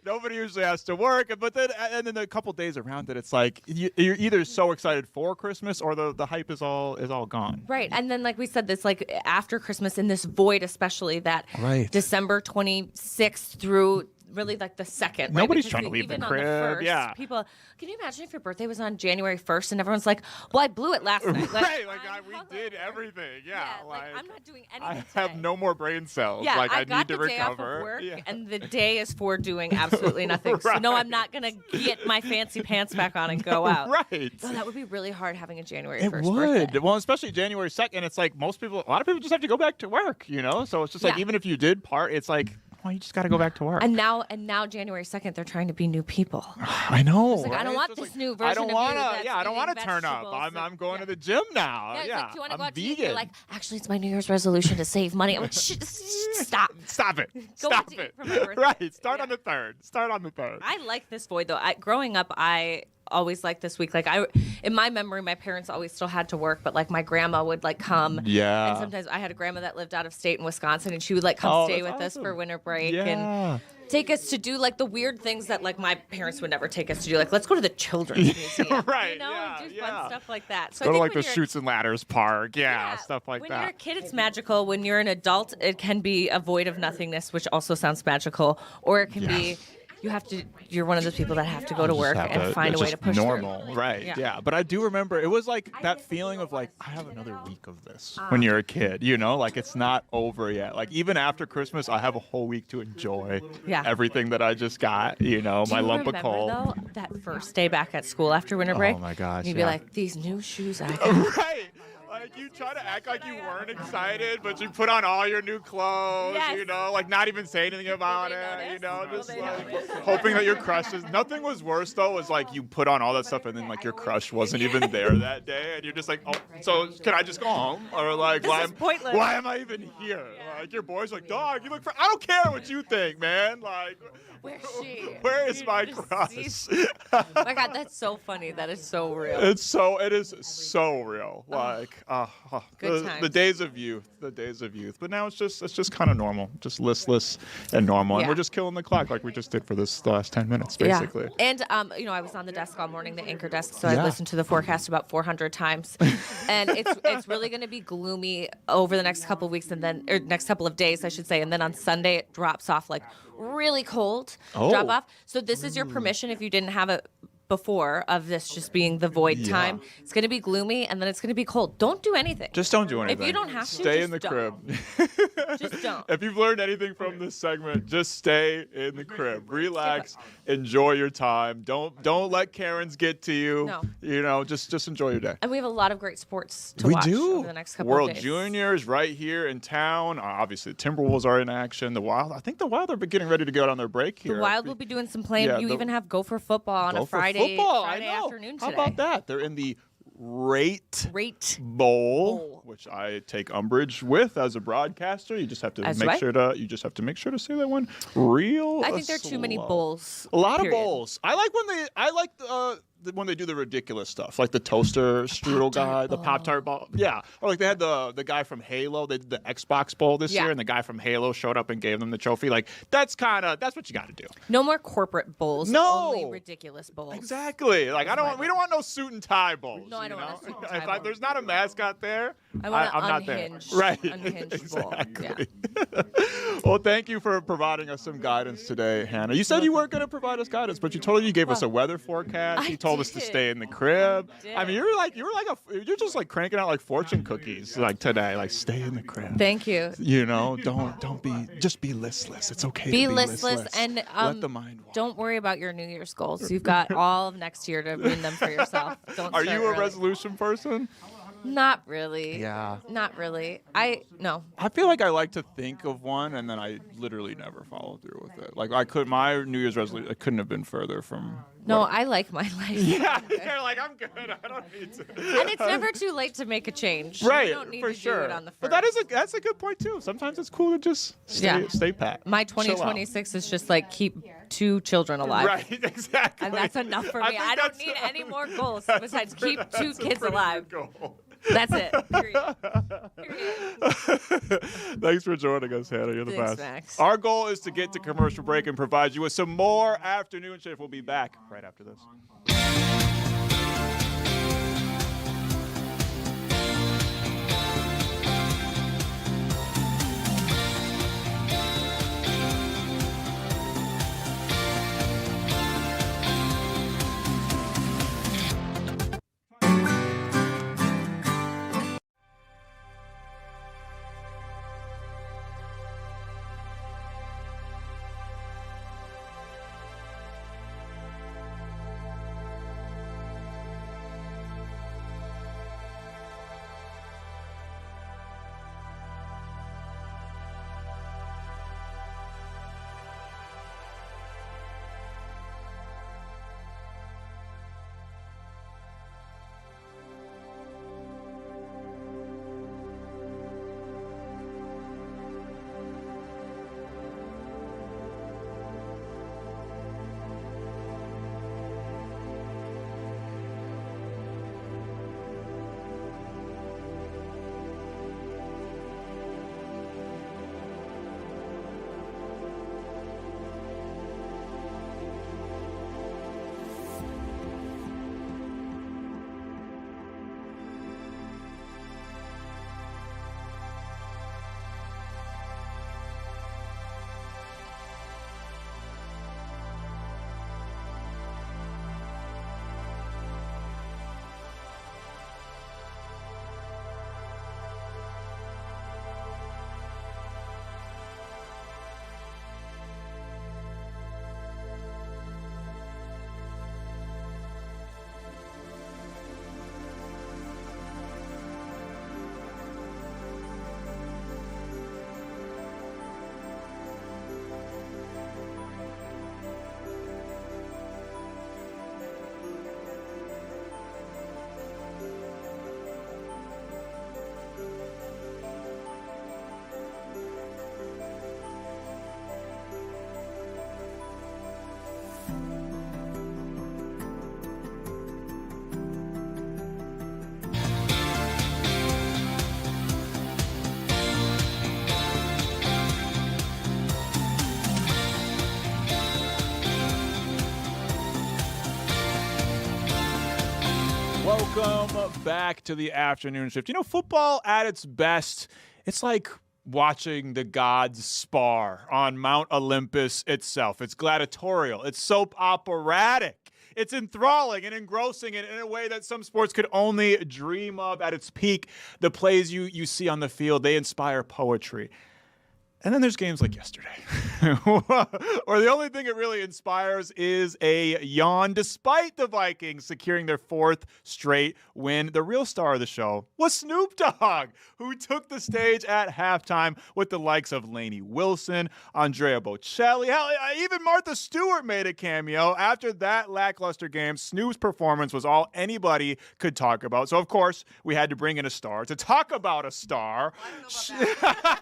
Speaker 2: nobody usually has to work. But then and then a couple days around it, it's like you're either so excited for Christmas or the hype is all gone.
Speaker 5: Right. And then, like we said, this like after Christmas in this void, especially that
Speaker 2: Right.
Speaker 5: December 26th through really like the 2nd. Right?
Speaker 2: Nobody's
Speaker 5: Because
Speaker 2: trying to leave the
Speaker 5: even on
Speaker 2: crib,
Speaker 5: 1st,
Speaker 2: yeah.
Speaker 5: People, can you imagine if your birthday was on January 1st and everyone's like, well, I blew it last night.
Speaker 2: Right, we
Speaker 5: hungover.
Speaker 2: did everything. Yeah,
Speaker 5: like I'm not doing anything
Speaker 2: I
Speaker 5: today.
Speaker 2: have no more brain cells.
Speaker 5: Yeah,
Speaker 2: like I
Speaker 5: got
Speaker 2: need to
Speaker 5: the day
Speaker 2: recover.
Speaker 5: off of work,
Speaker 2: Yeah.
Speaker 5: and the day is for doing absolutely nothing. So no, I'm not gonna get my fancy pants back on and go out.
Speaker 2: Right.
Speaker 5: Oh, that would be really hard having a January
Speaker 2: It
Speaker 5: 1st
Speaker 2: would.
Speaker 5: birthday.
Speaker 2: Well, especially January 2nd. It's like a lot of people just have to go back to work, you know? So it's just like,
Speaker 5: Yeah.
Speaker 2: even if you did it's like, well, you just got to go back to work.
Speaker 5: And now January 2nd, they're trying to be new people.
Speaker 2: I know.
Speaker 5: It's like, I don't
Speaker 2: right?
Speaker 5: want
Speaker 2: It's just
Speaker 5: this new
Speaker 2: I
Speaker 5: version
Speaker 2: don't
Speaker 5: of you
Speaker 2: wanna,
Speaker 5: that's
Speaker 2: I don't want to
Speaker 5: eating
Speaker 2: turn up.
Speaker 5: vegetables
Speaker 2: I'm going to
Speaker 5: and-
Speaker 2: the gym now.
Speaker 5: Yeah, it's like, do you want to
Speaker 2: I'm
Speaker 5: go out to
Speaker 2: vegan.
Speaker 5: eat? You're like, actually, it's my New Year's resolution to save money. I'm like, shit, stop.
Speaker 2: Stop it.
Speaker 5: Go
Speaker 2: Stop
Speaker 5: out to eat
Speaker 2: it.
Speaker 5: for my birthday.
Speaker 2: Right. Start
Speaker 5: Yeah.
Speaker 2: on the 3rd. Start on the 3rd.
Speaker 5: I like this void though. Growing up, I always liked this week. Like in my memory, my parents always still had to work, but like my grandma would like come.
Speaker 2: Yeah.
Speaker 5: And sometimes I had a grandma that lived out of state in Wisconsin, and she would like come
Speaker 2: Oh,
Speaker 5: stay
Speaker 2: that's
Speaker 5: with us for
Speaker 2: awesome.
Speaker 5: winter break
Speaker 2: Yeah.
Speaker 5: and take us to do like the weird things that like my parents would never take us to do. Like, let's go to the children's museum.
Speaker 2: Right,
Speaker 5: You know,
Speaker 2: yeah,
Speaker 5: and do
Speaker 2: yeah.
Speaker 5: fun stuff like that. So
Speaker 2: Go
Speaker 5: I
Speaker 2: to
Speaker 5: think
Speaker 2: like the
Speaker 5: when you're-
Speaker 2: Shoots and Ladders park. Yeah, stuff like
Speaker 5: when
Speaker 2: that.
Speaker 5: you're a kid, it's magical. When you're an adult, it can be a void of nothingness, which also sounds magical. Or it can be you're one of those people that have to go to work and find a way to push
Speaker 2: normal,
Speaker 5: through.
Speaker 2: right? Yeah. But I do remember it was like that feeling of like I have another week of this when you're a kid, you know, like it's not over yet. Like even after Christmas, I have a whole week to enjoy everything that I just got, you know, my lump of coal.
Speaker 5: Though, that first day back at school after winter break?
Speaker 2: Oh my gosh!
Speaker 5: You'd be like, these new shoes I got.
Speaker 2: Right. like you try to act like you weren't excited, but you put on all your new clothes,
Speaker 5: Yes.
Speaker 2: you know, like not even say anything about
Speaker 5: they
Speaker 2: it,
Speaker 5: notice?
Speaker 2: you know,
Speaker 5: Will
Speaker 2: just
Speaker 5: they
Speaker 2: like
Speaker 5: notice?
Speaker 2: hoping that your crush is. Nothing was worse though, was like you put on all that stuff and then like your crush wasn't even there that day, and you're just like, oh, so can I just go home, or like
Speaker 5: This is pointless.
Speaker 2: why am I even here? Like your boy's like, dog, you look. I don't care what you think, man. Like.
Speaker 5: Where's she?
Speaker 2: Where is my
Speaker 5: Just
Speaker 2: crush?
Speaker 5: see- My God, that's so funny. That is so real.
Speaker 2: It is so real. Like
Speaker 5: Good
Speaker 2: the
Speaker 5: times.
Speaker 2: days of youth, But now it's just kind of normal, just listless and normal, and
Speaker 5: Yeah.
Speaker 2: we're just killing the clock like we just did for this last 10 minutes, basically.
Speaker 5: Yeah. And I was on the desk all morning, the anchor desk, so I
Speaker 2: Yeah.
Speaker 5: listened to the forecast about 400 times. And it's really going to be gloomy over the next couple of weeks, or next couple of days, I should say. And then on Sunday it drops off like really cold.
Speaker 2: Oh.
Speaker 5: Drop off. So this is your permission if you didn't have it before of this just being the void time. It's going to be gloomy and then it's going to be cold. Don't do anything.
Speaker 2: Just don't do anything.
Speaker 5: If you don't have to,
Speaker 2: stay in the
Speaker 5: just
Speaker 2: crib.
Speaker 5: Just don't.
Speaker 2: If you've learned anything from this segment, just stay in the crib. Relax, enjoy your time. Don't let Karens get to you.
Speaker 5: No.
Speaker 2: You know, just enjoy your day.
Speaker 5: And we have a lot of great sports to watch over the next couple
Speaker 2: World
Speaker 5: of days.
Speaker 2: Juniors right here in town. Obviously, the Timberwolves are in action. The Wild, I think the Wild are getting ready to go on their break here.
Speaker 5: The Wild will be doing some playing.
Speaker 2: Yeah,
Speaker 5: you
Speaker 2: the-
Speaker 5: even have Gopher football on a
Speaker 2: Go for
Speaker 5: Friday
Speaker 2: football. I know.
Speaker 5: afternoon today.
Speaker 2: How about that? They're in the Rate
Speaker 5: Great.
Speaker 2: Bowl, which I take umbrage with as a broadcaster. You just have to
Speaker 5: As
Speaker 2: make
Speaker 5: do I.
Speaker 2: sure to say that one real.
Speaker 5: I think there are too many
Speaker 2: slow.
Speaker 5: bowls.
Speaker 2: A lot
Speaker 5: period.
Speaker 2: of bowls. I like when they do the ridiculous stuff, like the toaster strudel guy, the Pop-Tart ball. Yeah. Or like they had the guy from Halo. They did the Xbox Bowl this year, and the guy from Halo showed up and gave them the trophy. Like that's what you got to do.
Speaker 5: No more corporate bowls.
Speaker 2: No.
Speaker 5: Only ridiculous bowls.
Speaker 2: Exactly. Like we don't want no suit and tie bowls.
Speaker 5: No, I don't
Speaker 2: you
Speaker 5: want a
Speaker 2: know?
Speaker 5: suit and tie
Speaker 2: If
Speaker 5: bowl.
Speaker 2: there's not a mascot there,
Speaker 5: I want
Speaker 2: I'm
Speaker 5: an
Speaker 2: not there.
Speaker 5: unhinged,
Speaker 2: Right.
Speaker 5: unhinged bowl.
Speaker 2: Exactly. Well, thank you for providing us some guidance today, Hannah. You said you weren't going to provide us guidance, but you gave us a weather forecast. You told us to
Speaker 5: did.
Speaker 2: stay in the crib.
Speaker 5: did.
Speaker 2: I mean, you're just like cranking out like fortune cookies like today. Like stay in the crib.
Speaker 5: Thank you.
Speaker 2: You know, just be listless. It's okay
Speaker 5: Be
Speaker 2: to be
Speaker 5: listless and
Speaker 2: let the mind wander.
Speaker 5: don't worry about your New Year's goals. You've got all of next year to win them for yourself. Don't
Speaker 2: Are
Speaker 5: start
Speaker 2: you a
Speaker 5: early.
Speaker 2: resolution person?
Speaker 5: Not really.
Speaker 2: Yeah.
Speaker 5: Not really. No.
Speaker 2: I feel like I like to think of one and then I literally never follow through with it. Like my New Year's resolution, it couldn't have been further from.
Speaker 5: No,
Speaker 2: what-
Speaker 5: I like my life.
Speaker 2: Yeah, you're like I'm good. I don't need to.
Speaker 5: And it's never too late to make a change.
Speaker 2: Right,
Speaker 5: You don't need
Speaker 2: for
Speaker 5: to
Speaker 2: sure.
Speaker 5: do it on the first.
Speaker 2: But that's a good point too. Sometimes it's cool to just stay pat.
Speaker 5: My
Speaker 2: Chill out.
Speaker 5: 2026 is just like keep 2 children alive.
Speaker 2: Right, exactly.
Speaker 5: And that's enough for me.
Speaker 2: think
Speaker 5: I don't
Speaker 2: that's-
Speaker 5: need any more goals
Speaker 2: that's
Speaker 5: besides
Speaker 2: a
Speaker 5: keep
Speaker 2: pretty-
Speaker 5: 2
Speaker 2: that's a
Speaker 5: kids
Speaker 2: pretty
Speaker 5: alive.
Speaker 2: good goal.
Speaker 5: That's it. Period. Period.
Speaker 2: Thanks for joining us, Hannah. You're the
Speaker 5: Thanks,
Speaker 2: best.
Speaker 5: Max.
Speaker 2: Our goal is to get to commercial break and provide you with some more afternoon shift. We'll be back right after this. Welcome back to the afternoon shift. You know, football at its best, it's like watching the gods spar on Mount Olympus itself. It's gladiatorial. It's soap operatic. It's enthralling and engrossing in a way that some sports could only dream of at its peak. The plays you see on the field, they inspire poetry. And then there's games like yesterday, or the only thing it really inspires is a yawn. Despite the Vikings securing their 4th straight win, the real star of the show was Snoop Dogg, who took the stage at halftime with the likes of Lainey Wilson, Andrea Bocelli. Hell, even Martha Stewart made a cameo. After that lackluster game, Snoop's performance was all anybody could talk about. So, of course, we had to bring in a star to talk about a star.
Speaker 5: I don't know about that.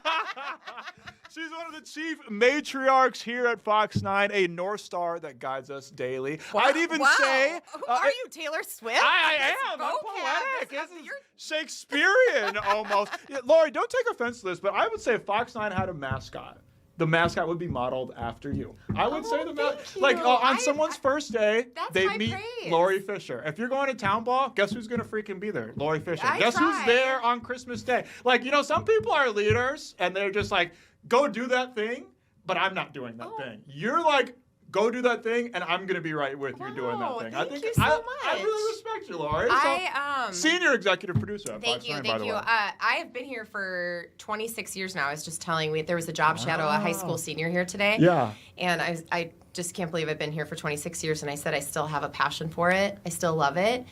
Speaker 2: She's one of the chief matriarchs here at Fox 9, a North Star that guides us daily.
Speaker 5: Wow.
Speaker 2: I'd even say...
Speaker 5: Who are you, Taylor Swift?
Speaker 2: I am. I'm poetic. This is Shakespearean almost. Yeah, Lorie, don't take offense to this, but I would say if Fox 9 had a mascot, the mascot would be modeled after you. I would say the
Speaker 5: thank you.
Speaker 2: on someone's first day,
Speaker 5: That's
Speaker 2: they
Speaker 5: my
Speaker 2: meet
Speaker 5: praise.
Speaker 2: Lorie Fischer. If you're going to town ball, guess who's going to freaking be there? Lorie Fischer. Guess
Speaker 5: try.
Speaker 2: who's there on Christmas Day? Like, you know, some people are leaders and they're just like, go do that thing, but I'm not doing that thing. You're like, go do that thing, and I'm gonna be right with you doing that thing.
Speaker 5: Thank you so much.
Speaker 2: I really respect you, Lorie. Senior executive producer.
Speaker 5: Thank you.
Speaker 2: By the way.
Speaker 5: I have been here for 26 years now. I was just telling you, there was a job shadow, a high school senior here today.
Speaker 2: Yeah.
Speaker 5: And I just can't believe I've been here for 26 years, and I said I still have a passion for it. I still love it.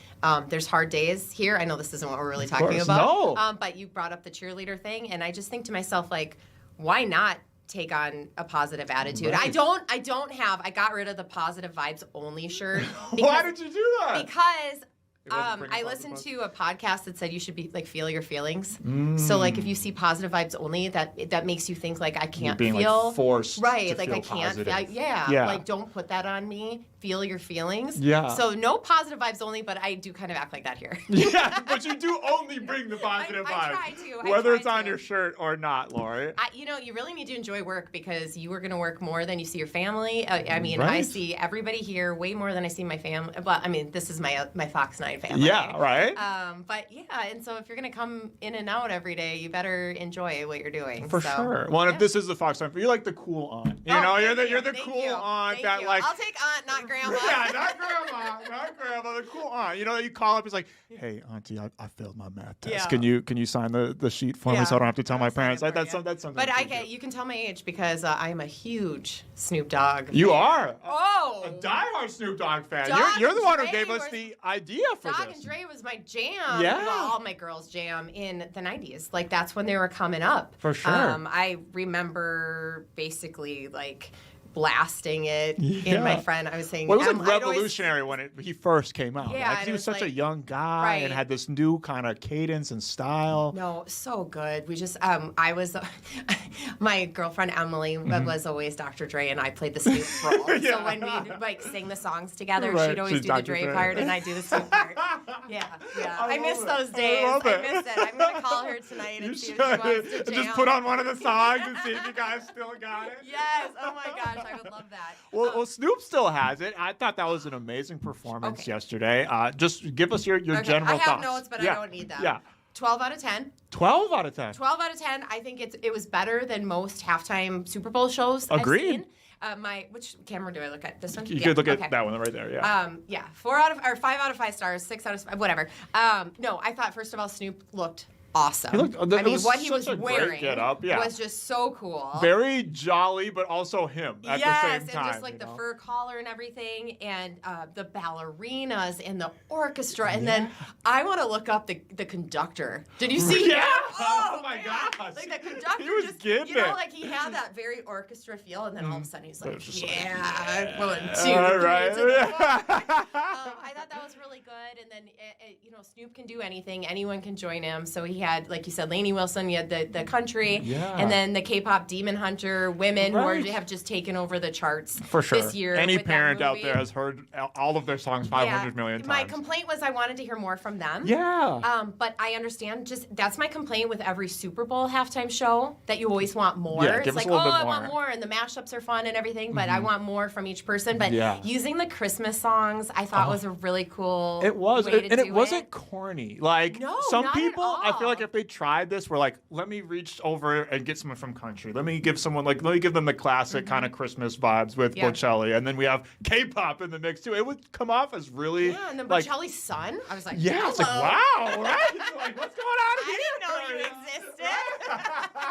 Speaker 5: There's hard days here. I know this isn't what we're really talking about.
Speaker 2: No.
Speaker 5: But you brought up the cheerleader thing, and I just think to myself, like, why not take on a positive attitude?
Speaker 2: Right.
Speaker 5: I got rid of the positive vibes only shirt.
Speaker 2: Why did you do that?
Speaker 5: Because
Speaker 2: wasn't bringing
Speaker 5: I
Speaker 2: positive
Speaker 5: listened
Speaker 2: vibes?
Speaker 5: to a podcast that said you should be like feel your feelings. So like if you see positive vibes only, that makes you think like I can't
Speaker 2: You're being,
Speaker 5: feel
Speaker 2: like, forced
Speaker 5: right.
Speaker 2: to
Speaker 5: Like
Speaker 2: feel
Speaker 5: I can't.
Speaker 2: positive.
Speaker 5: Yeah. Like don't put that on me. Feel your feelings.
Speaker 2: Yeah.
Speaker 5: So no positive vibes only, but I do kind of act like that here.
Speaker 2: Yeah, but you do only bring the positive
Speaker 5: I
Speaker 2: vibes.
Speaker 5: try to.
Speaker 2: Whether it's
Speaker 5: try
Speaker 2: on
Speaker 5: to.
Speaker 2: your shirt or not, Lorie.
Speaker 5: You really need to enjoy work because you are going to work more than you see your family. I mean, I
Speaker 2: Right.
Speaker 5: see everybody here way more than I see my family. Well, I mean, this is my Fox 9 family.
Speaker 2: Yeah, right?
Speaker 5: But yeah, and so if you're going to come in and out every day, you better enjoy what you're doing.
Speaker 2: For
Speaker 5: so,
Speaker 2: sure. Well,
Speaker 5: yeah.
Speaker 2: if this is the Fox 9, you're like the cool aunt. You know, you're the
Speaker 5: Thank
Speaker 2: cool
Speaker 5: you.
Speaker 2: aunt
Speaker 5: Thank
Speaker 2: that
Speaker 5: you.
Speaker 2: like.
Speaker 5: I'll take aunt, not grandma.
Speaker 2: Yeah, not grandma, the cool aunt. You know, you call up, he's like, "Hey, auntie, I failed my math test.
Speaker 5: Yeah.
Speaker 2: Can you sign the sheet for me
Speaker 5: Yeah.
Speaker 2: so I don't have to tell my
Speaker 5: I'll sign
Speaker 2: parents?"
Speaker 5: it
Speaker 2: Like
Speaker 5: for
Speaker 2: that's
Speaker 5: you.
Speaker 2: something.
Speaker 5: But
Speaker 2: to do.
Speaker 5: you can tell my age because I am a huge Snoop Dogg.
Speaker 2: You
Speaker 5: fan.
Speaker 2: are
Speaker 5: Oh.
Speaker 2: a diehard Snoop Dogg fan.
Speaker 5: Dog
Speaker 2: You're the
Speaker 5: and
Speaker 2: one who
Speaker 5: Dre
Speaker 2: gave us
Speaker 5: was-
Speaker 2: the idea for
Speaker 5: Dog
Speaker 2: this.
Speaker 5: and Dre was my jam.
Speaker 2: Yeah.
Speaker 5: Well, all my girls' jam in the 90s. Like, that's when they were coming up.
Speaker 2: For sure.
Speaker 5: I remember basically, like, blasting it
Speaker 2: Yeah.
Speaker 5: in my friend. I was saying,
Speaker 2: Well, it was
Speaker 5: I'd
Speaker 2: like
Speaker 5: always-
Speaker 2: revolutionary when he first came out.
Speaker 5: Yeah,
Speaker 2: Like,
Speaker 5: and
Speaker 2: he
Speaker 5: it
Speaker 2: was
Speaker 5: was
Speaker 2: such a
Speaker 5: like-
Speaker 2: young guy
Speaker 5: right.
Speaker 2: and had this new kind of cadence and style.
Speaker 5: No, so good. We just, I was, my girlfriend Emily was always Dr. Dre, and I played the Snoop role.
Speaker 2: Yeah.
Speaker 5: So when we like sing the songs together,
Speaker 2: Right.
Speaker 5: she'd always
Speaker 2: She's
Speaker 5: do the
Speaker 2: Dr.
Speaker 5: Dre
Speaker 2: Dre.
Speaker 5: part, and I do the Snoop part. Yeah. I miss
Speaker 2: love it.
Speaker 5: those days.
Speaker 2: I love
Speaker 5: I
Speaker 2: it.
Speaker 5: miss it. I'm gonna call her tonight
Speaker 2: You
Speaker 5: and see
Speaker 2: should.
Speaker 5: if she wants to
Speaker 2: And
Speaker 5: jam.
Speaker 2: just put on one of the songs and see if you guys still got it.
Speaker 5: Yes. Oh my gosh, I would love that.
Speaker 2: Well, Snoop still has it. I thought that was an amazing performance
Speaker 5: Okay.
Speaker 2: yesterday. Just give us your
Speaker 5: Okay,
Speaker 2: general
Speaker 5: I have
Speaker 2: thoughts.
Speaker 5: notes, but
Speaker 2: Yeah.
Speaker 5: I don't need them.
Speaker 2: Yeah.
Speaker 5: 12 out of 10.
Speaker 2: 12 out of 10.
Speaker 5: 12 out of 10. I think it was better than most halftime Super Bowl shows
Speaker 2: Agreed.
Speaker 5: I've seen. Which camera do I look at? This one?
Speaker 2: You
Speaker 5: Yeah,
Speaker 2: could look
Speaker 5: okay.
Speaker 2: at that one right there. Yeah.
Speaker 5: 5 out of 5 stars, 6 out of 5, whatever. No, I thought first of all Snoop looked awesome.
Speaker 2: He looked-
Speaker 5: I
Speaker 2: it
Speaker 5: mean,
Speaker 2: was
Speaker 5: what he
Speaker 2: such
Speaker 5: was
Speaker 2: a great
Speaker 5: wearing
Speaker 2: getup, yeah.
Speaker 5: was just so cool.
Speaker 2: Very jolly, but also him at the same time.
Speaker 5: and just like
Speaker 2: you
Speaker 5: the
Speaker 2: know?
Speaker 5: fur collar and everything, and the ballerinas and the orchestra, and then I want to look up the conductor. Did you see?
Speaker 2: Yeah.
Speaker 5: him?
Speaker 2: Oh my
Speaker 5: man.
Speaker 2: gosh.
Speaker 5: Like the conductor
Speaker 2: He was
Speaker 5: just,
Speaker 2: getting
Speaker 5: you know,
Speaker 2: it.
Speaker 5: like he had that very orchestra feel, and then all of a sudden he's
Speaker 2: It
Speaker 5: like,
Speaker 2: was just like,
Speaker 5: yeah, 1, 2,
Speaker 2: All
Speaker 5: 3,
Speaker 2: right.
Speaker 5: to the floor. I thought that was really good, and then Snoop can do anything. Anyone can join him. So he had, like you said, Lainey Wilson. You had the country,
Speaker 2: Yeah.
Speaker 5: and then the K-pop Demon Hunter women
Speaker 2: Right.
Speaker 5: who have just taken over the charts
Speaker 2: For sure.
Speaker 5: this year.
Speaker 2: Any
Speaker 5: with that
Speaker 2: parent out
Speaker 5: movie.
Speaker 2: there has heard all of their songs 500 million times.
Speaker 5: My complaint was I wanted to hear more from them.
Speaker 2: Yeah.
Speaker 5: But I understand. Just that's my complaint
Speaker 6: with every Super Bowl halftime show that you always want more.
Speaker 2: Yeah,
Speaker 6: it's
Speaker 2: give us
Speaker 6: like,
Speaker 2: a little bit
Speaker 6: I want
Speaker 2: more.
Speaker 6: more, and the mashups are fun and everything, but I want more from each person. But
Speaker 2: Yeah.
Speaker 6: using the Christmas songs, I thought was a really cool
Speaker 2: It was,
Speaker 6: way to
Speaker 2: and
Speaker 6: do
Speaker 2: it wasn't corny. Like
Speaker 6: No,
Speaker 2: some
Speaker 6: not at
Speaker 2: people, I feel like
Speaker 6: all.
Speaker 2: if they tried this, were like, let me reach over and get someone from country. Let me give them the classic kind of Christmas vibes with
Speaker 6: Yeah.
Speaker 2: Bocelli, and then we have K-pop in the mix too. It would come off as really,
Speaker 6: Yeah, and then
Speaker 2: like,
Speaker 6: Bocelli's son, I was like,
Speaker 2: yeah, it's like
Speaker 6: hello.
Speaker 2: wow, right? It's like, what's going on
Speaker 6: I
Speaker 2: here?
Speaker 6: didn't know you existed.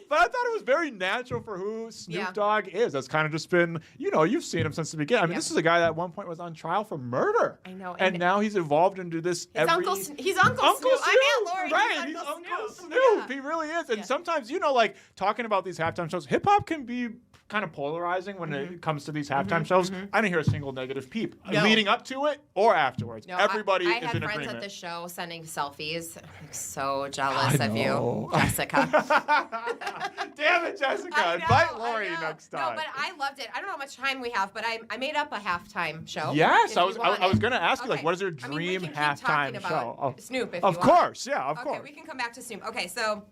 Speaker 2: But I thought it was very natural for who Snoop
Speaker 6: Yeah.
Speaker 2: Dogg is. That's kind of just been, you've seen him since the beginning. I mean,
Speaker 6: Yeah.
Speaker 2: this is a guy that at one point was on trial for murder.
Speaker 6: I know,
Speaker 2: And
Speaker 6: and-
Speaker 2: now he's evolved into this
Speaker 6: He's Uncle Snoop. I'm Aunt Lorie.
Speaker 2: Right,
Speaker 6: He's Uncle
Speaker 2: Uncle
Speaker 6: Snoop.
Speaker 2: Snoop.
Speaker 6: Yeah.
Speaker 2: He really is. And
Speaker 6: Yeah.
Speaker 2: sometimes, like talking about these halftime shows, hip hop can be kind of polarizing when it comes to these halftime shows. I didn't hear a single negative peep
Speaker 6: No.
Speaker 2: leading up to it or afterwards.
Speaker 6: No,
Speaker 2: Everybody
Speaker 6: I
Speaker 2: is
Speaker 6: had
Speaker 2: in
Speaker 6: friends
Speaker 2: agreement.
Speaker 6: at the show sending selfies. I'm so jealous of
Speaker 2: know.
Speaker 6: you, Jessica.
Speaker 2: Damn it, Jessica.
Speaker 6: I know,
Speaker 2: Invite
Speaker 6: I
Speaker 2: Lorie
Speaker 6: know.
Speaker 2: next time.
Speaker 6: No, but I loved it. I don't know how much time we have, but I made up a halftime show.
Speaker 2: Yes,
Speaker 6: if
Speaker 2: I
Speaker 6: you
Speaker 2: was
Speaker 6: want
Speaker 2: I was
Speaker 6: it.
Speaker 2: going to ask you, like,
Speaker 6: Okay.
Speaker 2: what is your
Speaker 6: I mean, we
Speaker 2: dream
Speaker 6: can keep
Speaker 2: halftime
Speaker 6: talking about
Speaker 2: show?
Speaker 6: Snoop, if
Speaker 2: Of
Speaker 6: you want.
Speaker 2: course, yeah, of
Speaker 6: Okay,
Speaker 2: course.
Speaker 6: we can come back to Snoop. Okay, so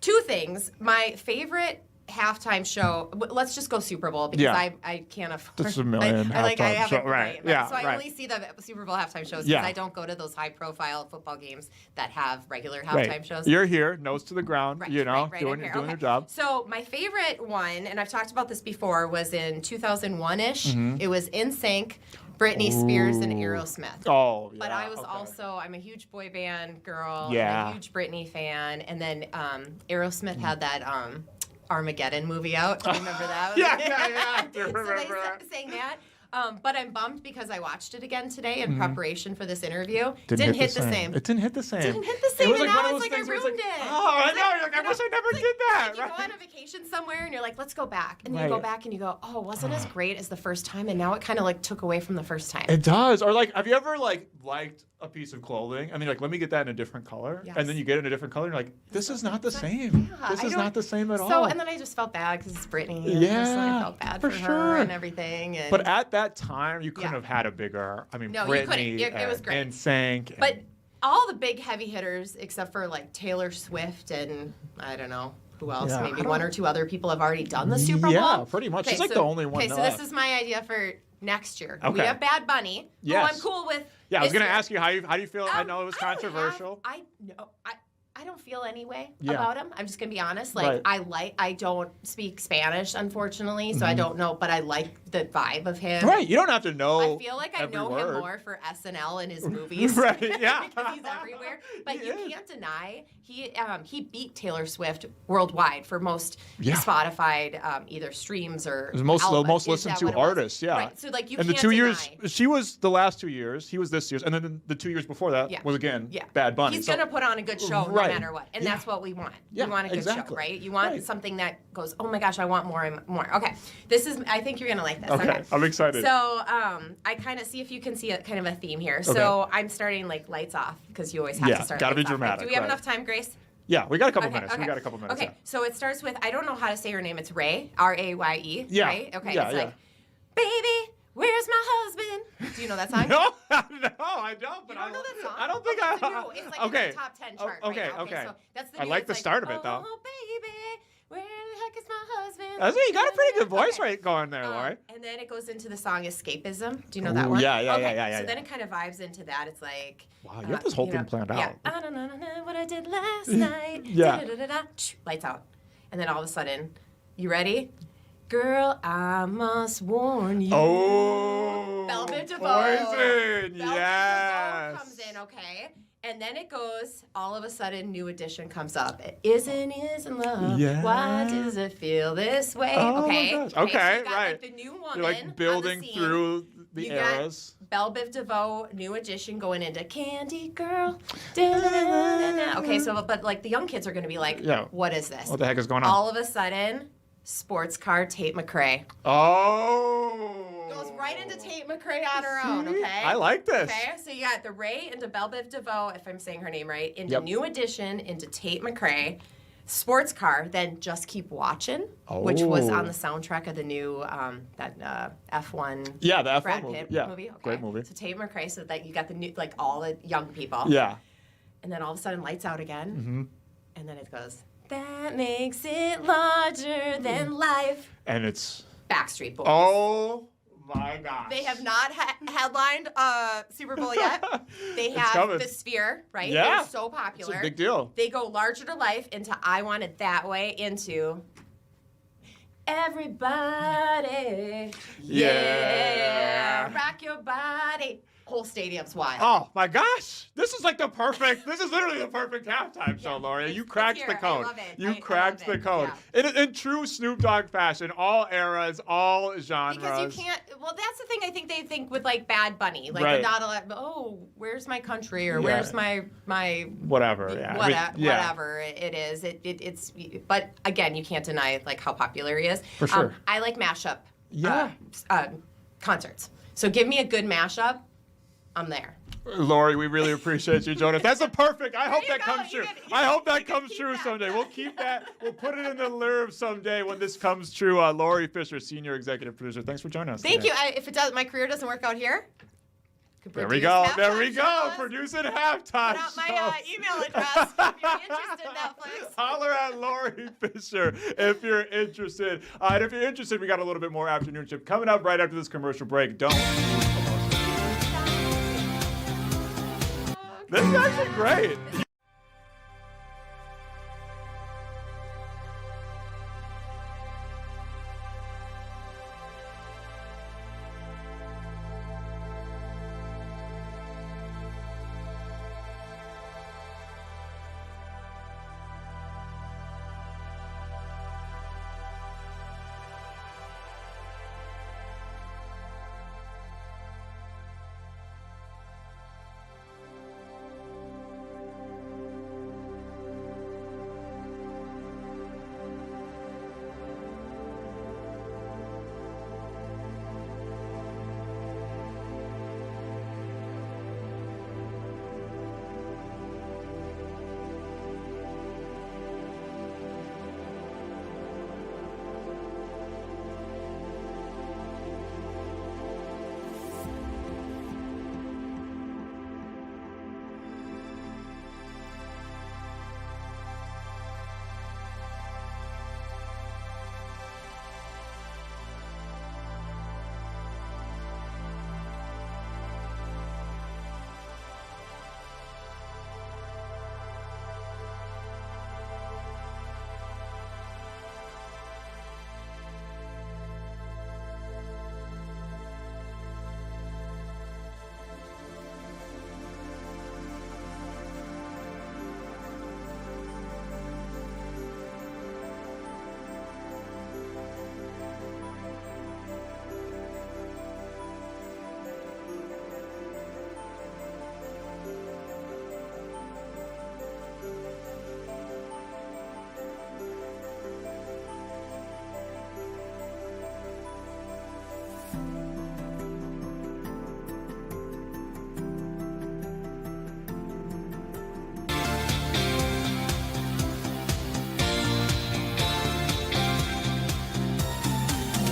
Speaker 6: two things. My favorite halftime show. Let's just go Super Bowl because
Speaker 2: Yeah.
Speaker 6: I can't afford.
Speaker 2: Just a million
Speaker 6: I
Speaker 2: halftime
Speaker 6: have
Speaker 2: show,
Speaker 6: it
Speaker 2: right,
Speaker 6: but-
Speaker 2: yeah,
Speaker 6: So I
Speaker 2: right.
Speaker 6: only see the Super Bowl halftime shows because
Speaker 2: Yeah.
Speaker 6: I don't go to those high-profile football games that have regular halftime
Speaker 2: Right.
Speaker 6: shows.
Speaker 2: You're here, nose to the ground,
Speaker 6: Right,
Speaker 2: doing
Speaker 6: I'm here.
Speaker 2: doing
Speaker 6: Okay.
Speaker 2: your job.
Speaker 6: So my favorite one, and I've talked about this before, was in 2001-ish. It was NSYNC, Britney Spears, and Aerosmith.
Speaker 2: Oh, yeah.
Speaker 6: But I was
Speaker 2: okay.
Speaker 6: also, I'm a huge boy band girl.
Speaker 2: Yeah.
Speaker 6: I'm a huge Britney fan. And then Aerosmith had that Armageddon movie out. Do you remember that?
Speaker 2: Yeah, I do remember
Speaker 6: so they
Speaker 2: that.
Speaker 6: sang that. But I'm bummed because I watched it again today in preparation for this interview.
Speaker 2: Didn't
Speaker 6: hit the same.
Speaker 2: It didn't hit the same.
Speaker 6: Didn't hit the same,
Speaker 2: It was
Speaker 6: and
Speaker 2: like
Speaker 6: now
Speaker 2: one of
Speaker 6: it's
Speaker 2: those
Speaker 6: like I
Speaker 2: things where it's
Speaker 6: ruined
Speaker 2: like,
Speaker 6: it.
Speaker 2: oh, I
Speaker 6: It's
Speaker 2: know.
Speaker 6: like,
Speaker 2: You're like, I
Speaker 6: you know,
Speaker 2: wish I never
Speaker 6: it's
Speaker 2: did that.
Speaker 6: Like you go on a vacation somewhere and you're like, let's go back. And then you
Speaker 2: Right.
Speaker 6: go back and you go, oh, it wasn't as great as the first time. And now it kind of like took away from the first time.
Speaker 2: It does. Or like, have you ever like liked a piece of clothing and then you're like, let me get that in a different color,
Speaker 6: Yes.
Speaker 2: and then you get it in a different color and you're like, this is not the same.
Speaker 6: Yeah,
Speaker 2: This
Speaker 6: I
Speaker 2: is
Speaker 6: don't-
Speaker 2: not the same at all.
Speaker 6: So, and then I just felt bad because it's Britney. And
Speaker 2: Yeah,
Speaker 6: I felt bad
Speaker 2: for
Speaker 6: for
Speaker 2: sure.
Speaker 6: her and everything. And
Speaker 2: But at that time, you couldn't
Speaker 6: Yeah.
Speaker 2: have had a bigger. I mean,
Speaker 6: No, you couldn't.
Speaker 2: Britney
Speaker 6: It was great.
Speaker 2: and NSYNC.
Speaker 6: But all the big heavy hitters, except for like Taylor Swift and I don't know who else,
Speaker 2: Yeah,
Speaker 6: maybe
Speaker 2: I
Speaker 6: one
Speaker 2: don't-
Speaker 6: or two other people have already done the Super Bowl.
Speaker 2: Yeah, pretty much.
Speaker 6: Okay,
Speaker 2: She's like the only one
Speaker 6: Okay, so
Speaker 2: left.
Speaker 6: this is my idea for next year. We
Speaker 2: Okay.
Speaker 6: have Bad Bunny, who
Speaker 2: Yes.
Speaker 6: I'm cool with.
Speaker 2: Yeah, I was
Speaker 6: this
Speaker 2: gonna
Speaker 6: year.
Speaker 2: ask you how do you feel? I know it was
Speaker 6: I don't
Speaker 2: controversial.
Speaker 6: I don't feel any way
Speaker 2: Yeah.
Speaker 6: about him. I'm just gonna be honest. Like
Speaker 2: Right.
Speaker 6: I don't speak Spanish, unfortunately, so I don't know. But I like the vibe of him.
Speaker 2: Right, you don't have to know.
Speaker 6: I feel like I
Speaker 2: every
Speaker 6: know
Speaker 2: word.
Speaker 6: him more for SNL and his movies.
Speaker 2: Right, yeah.
Speaker 6: because he's everywhere. But
Speaker 2: He
Speaker 6: you
Speaker 2: is.
Speaker 6: can't deny he beat Taylor Swift worldwide for most
Speaker 2: Yeah.
Speaker 6: Spotify either streams or
Speaker 2: It was most
Speaker 6: outlets.
Speaker 2: most
Speaker 6: Is
Speaker 2: listened
Speaker 6: that
Speaker 2: to
Speaker 6: what it was?
Speaker 2: artists, yeah.
Speaker 6: Right. So like you
Speaker 2: and the
Speaker 6: can't
Speaker 2: 2 years
Speaker 6: deny.
Speaker 2: she was the last 2 years, he was this year's, and then the 2 years before that
Speaker 6: Yeah.
Speaker 2: was again
Speaker 6: Yeah.
Speaker 2: Bad Bunny.
Speaker 6: He's
Speaker 2: So-
Speaker 6: gonna put on a good show
Speaker 2: Right.
Speaker 6: no matter what, and
Speaker 2: Yeah.
Speaker 6: that's what we want.
Speaker 2: Yeah,
Speaker 6: we want a good
Speaker 2: exactly.
Speaker 6: show, right? You want
Speaker 2: Right.
Speaker 6: something that goes, oh my gosh, I want more and more. Okay, this is. I think you're gonna like this.
Speaker 2: Okay, I'm excited.
Speaker 6: So I kind of see if you can see a kind of a theme here. So I'm starting like lights off because you always have
Speaker 2: Yeah,
Speaker 6: to start.
Speaker 2: gotta be
Speaker 6: lights off.
Speaker 2: dramatic,
Speaker 6: Do we have
Speaker 2: right.
Speaker 6: enough time, Grace?
Speaker 2: Yeah, we got a couple
Speaker 6: Okay,
Speaker 2: minutes.
Speaker 6: okay.
Speaker 2: We got a couple minutes.
Speaker 6: Okay, so it starts with I don't know how to say her name. It's Raye, R-A-Y-E.
Speaker 2: Yeah.
Speaker 6: Right? Okay.
Speaker 2: Yeah,
Speaker 6: it's
Speaker 2: yeah.
Speaker 6: like, baby, where's my husband? Do you know that song?
Speaker 2: No, no, I don't. But
Speaker 6: You don't know that song?
Speaker 2: I don't think
Speaker 6: okay,
Speaker 2: I.
Speaker 6: so no, it's like
Speaker 2: okay.
Speaker 6: in the top 10
Speaker 2: Oh,
Speaker 6: chart
Speaker 2: okay,
Speaker 6: right now.
Speaker 2: okay.
Speaker 6: So that's the
Speaker 2: I
Speaker 6: new,
Speaker 2: like
Speaker 6: it's
Speaker 2: the start of it, though.
Speaker 6: Oh, baby, where the heck is my husband?
Speaker 2: That's it. You got a pretty good voice
Speaker 6: Okay.
Speaker 2: right going there, Lorie.
Speaker 6: And then it goes into the song Escapism. Do you know that
Speaker 2: Ooh,
Speaker 6: one?
Speaker 2: yeah, yeah,
Speaker 6: okay.
Speaker 2: yeah, yeah,
Speaker 6: So
Speaker 2: yeah.
Speaker 6: then it kind of vibes into that. It's like,
Speaker 2: Wow, you have this whole thing
Speaker 6: know,
Speaker 2: planned
Speaker 6: yeah.
Speaker 2: out.
Speaker 6: I don't know what I did last night.
Speaker 2: Yeah.
Speaker 6: Da-da-da-da. Lights out. And then all of a sudden, you ready? Girl, I must warn you.
Speaker 2: Oh,
Speaker 6: Velvet DeVoe.
Speaker 2: Poison.
Speaker 6: Velvet
Speaker 2: Yes.
Speaker 6: DeVoe comes in, okay? And then it goes, all of a sudden, New Edition comes up. Isn't love?
Speaker 2: Yeah.
Speaker 6: Why does it feel this way?
Speaker 2: Oh,
Speaker 6: okay.
Speaker 2: my gosh.
Speaker 6: So
Speaker 2: Okay,
Speaker 6: you got,
Speaker 2: right.
Speaker 6: Like, the new woman
Speaker 2: You're like building
Speaker 6: on the scene.
Speaker 2: through the
Speaker 6: You
Speaker 2: eras.
Speaker 6: got Belle Biv DeVoe, New Edition going into Candy Girl. Da-da-da-da-da. Okay, so but like the young kids are going to be like,
Speaker 2: Yeah.
Speaker 6: what is this?
Speaker 2: What the heck is going on?
Speaker 6: All of a sudden, sports car Tate McRae
Speaker 2: Oh.
Speaker 6: goes right into Tate McRae on her own.
Speaker 2: See?
Speaker 6: Okay.
Speaker 2: I like this.
Speaker 6: Okay, so you got the Ray into Belle Biv DeVoe, if I'm saying her name right, into
Speaker 2: Yep.
Speaker 6: New Edition, into Tate McRae. Sports car, then Just Keep Watching, which was
Speaker 2: Oh.
Speaker 6: on the soundtrack of the new F1
Speaker 2: Yeah, the F1
Speaker 6: Brad
Speaker 2: movie.
Speaker 6: Pitt
Speaker 2: Yeah,
Speaker 6: movie. Okay.
Speaker 2: great movie.
Speaker 6: So Tate McRae, so that you got the new, like all the young people.
Speaker 2: Yeah.
Speaker 6: and then all of a sudden lights out again,
Speaker 2: Mm-hmm.
Speaker 6: and then it goes, that makes it larger than life.
Speaker 2: And it's
Speaker 6: Backstreet Boys.
Speaker 2: oh my gosh.
Speaker 6: They have not headlined Super Bowl yet. They have
Speaker 2: coming.
Speaker 6: the Sphere, right?
Speaker 2: Yeah.
Speaker 6: They're so popular.
Speaker 2: It's a big deal.
Speaker 6: They go larger to life into I Want It That Way into everybody.
Speaker 2: Yeah.
Speaker 6: Rock your body. Whole stadium's wild.
Speaker 2: Oh my gosh! This is literally the perfect halftime show, Lorie. You cracked
Speaker 6: here.
Speaker 2: the code.
Speaker 6: I love it.
Speaker 2: You
Speaker 6: I
Speaker 2: cracked
Speaker 6: love
Speaker 2: the
Speaker 6: it.
Speaker 2: code. In true Snoop Dogg fashion, all eras, all genres.
Speaker 6: Because you can't. Well, that's the thing. I think they think with like Bad Bunny, like
Speaker 2: Right.
Speaker 6: they're not allowed. Oh, where's my country or
Speaker 2: Yeah.
Speaker 6: where's my
Speaker 2: Whatever. Yeah.
Speaker 6: whatever it is. It's. But again, you can't deny like how popular he is.
Speaker 2: For sure.
Speaker 6: I like mashup.
Speaker 2: Yeah.
Speaker 6: Concerts. So give me a good mashup. I'm there.
Speaker 2: Lorie, we really appreciate you joining us. That's a perfect. I hope
Speaker 6: you
Speaker 2: that
Speaker 6: go.
Speaker 2: comes
Speaker 6: You
Speaker 2: true.
Speaker 6: can-
Speaker 2: I hope that
Speaker 6: you can
Speaker 2: comes
Speaker 6: keep
Speaker 2: true
Speaker 6: that.
Speaker 2: someday. We'll keep that. We'll put it in the lyrics someday when this comes true. Lorie Fischer, Senior Executive Producer. Thanks for joining us.
Speaker 6: Thank
Speaker 2: today.
Speaker 6: you. If it does, my career doesn't work out here. could
Speaker 2: There we
Speaker 6: produce
Speaker 2: go.
Speaker 6: halftime
Speaker 2: There we go.
Speaker 6: shows.
Speaker 2: Producing halftime.
Speaker 6: Put out my
Speaker 2: shows.
Speaker 6: email address if you're interested, Netflix.
Speaker 2: Holler at Lorie Fischer if you're interested. And if you're interested, we got a little bit more afternoon shift coming up right after this commercial break. Don't. This is actually great.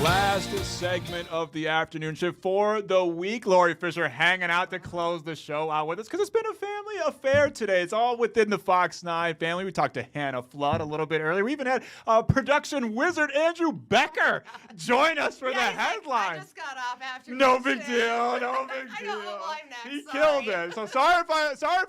Speaker 2: Last segment of the afternoon shift for the week. Lorie Fischer hanging out to close the show out with us because it's been a family affair today. It's all within the Fox 9 family. We talked to Hannah Flood a little bit earlier. We even had production wizard Andrew Becker join us for the headline.
Speaker 6: I just got off after.
Speaker 2: No big
Speaker 6: today.
Speaker 2: deal. No big
Speaker 6: I
Speaker 2: deal.
Speaker 6: know. Well, I'm next.
Speaker 2: He
Speaker 6: Sorry.
Speaker 2: killed it. So sorry if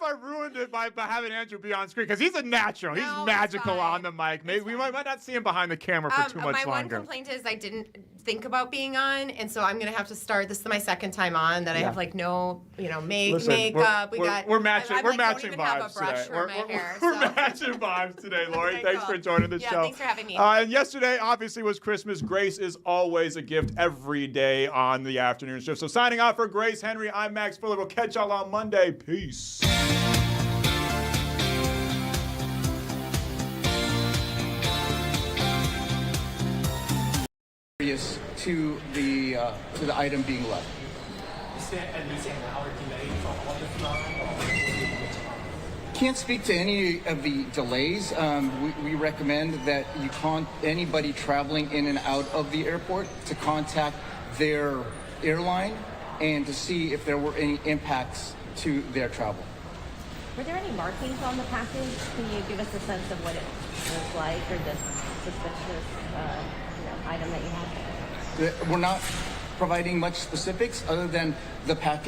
Speaker 2: I ruined it by having Andrew be on screen because he's a natural.
Speaker 6: No,
Speaker 2: He's
Speaker 6: it's
Speaker 2: magical
Speaker 6: fine.
Speaker 2: on the mic. Maybe we might not see him behind the camera for too much
Speaker 6: my one
Speaker 2: longer.
Speaker 6: complaint is I didn't think about being on, and so I'm gonna have to start. This is my second time on that I have like no,
Speaker 2: Listen,
Speaker 6: makeup.
Speaker 2: we're matching.
Speaker 6: I'm
Speaker 2: we're
Speaker 6: like,
Speaker 2: matching
Speaker 6: don't even have
Speaker 2: vibes
Speaker 6: a brush
Speaker 2: today.
Speaker 6: for my hair.
Speaker 2: We're
Speaker 6: So.
Speaker 2: matching vibes today, Lorie.
Speaker 6: Okay,
Speaker 2: Thanks
Speaker 6: cool.
Speaker 2: for joining the
Speaker 6: Yeah,
Speaker 2: show.
Speaker 6: thanks for having me.
Speaker 2: And yesterday, obviously, was Christmas. Grace is always a gift every day on the afternoon shift. So signing off for Grace Henry, I'm Maxx Fuller. We'll catch y'all on Monday. Peace.
Speaker 7: To the item being left. Can't speak to any of the delays. We recommend that anybody traveling in and out of the airport to contact their airline and to see if there were any impacts to their travel.
Speaker 8: Were there any markings on the package? Can you give us a sense of what it was like, or this suspicious item that you had?
Speaker 7: We're not providing much specifics other than the package.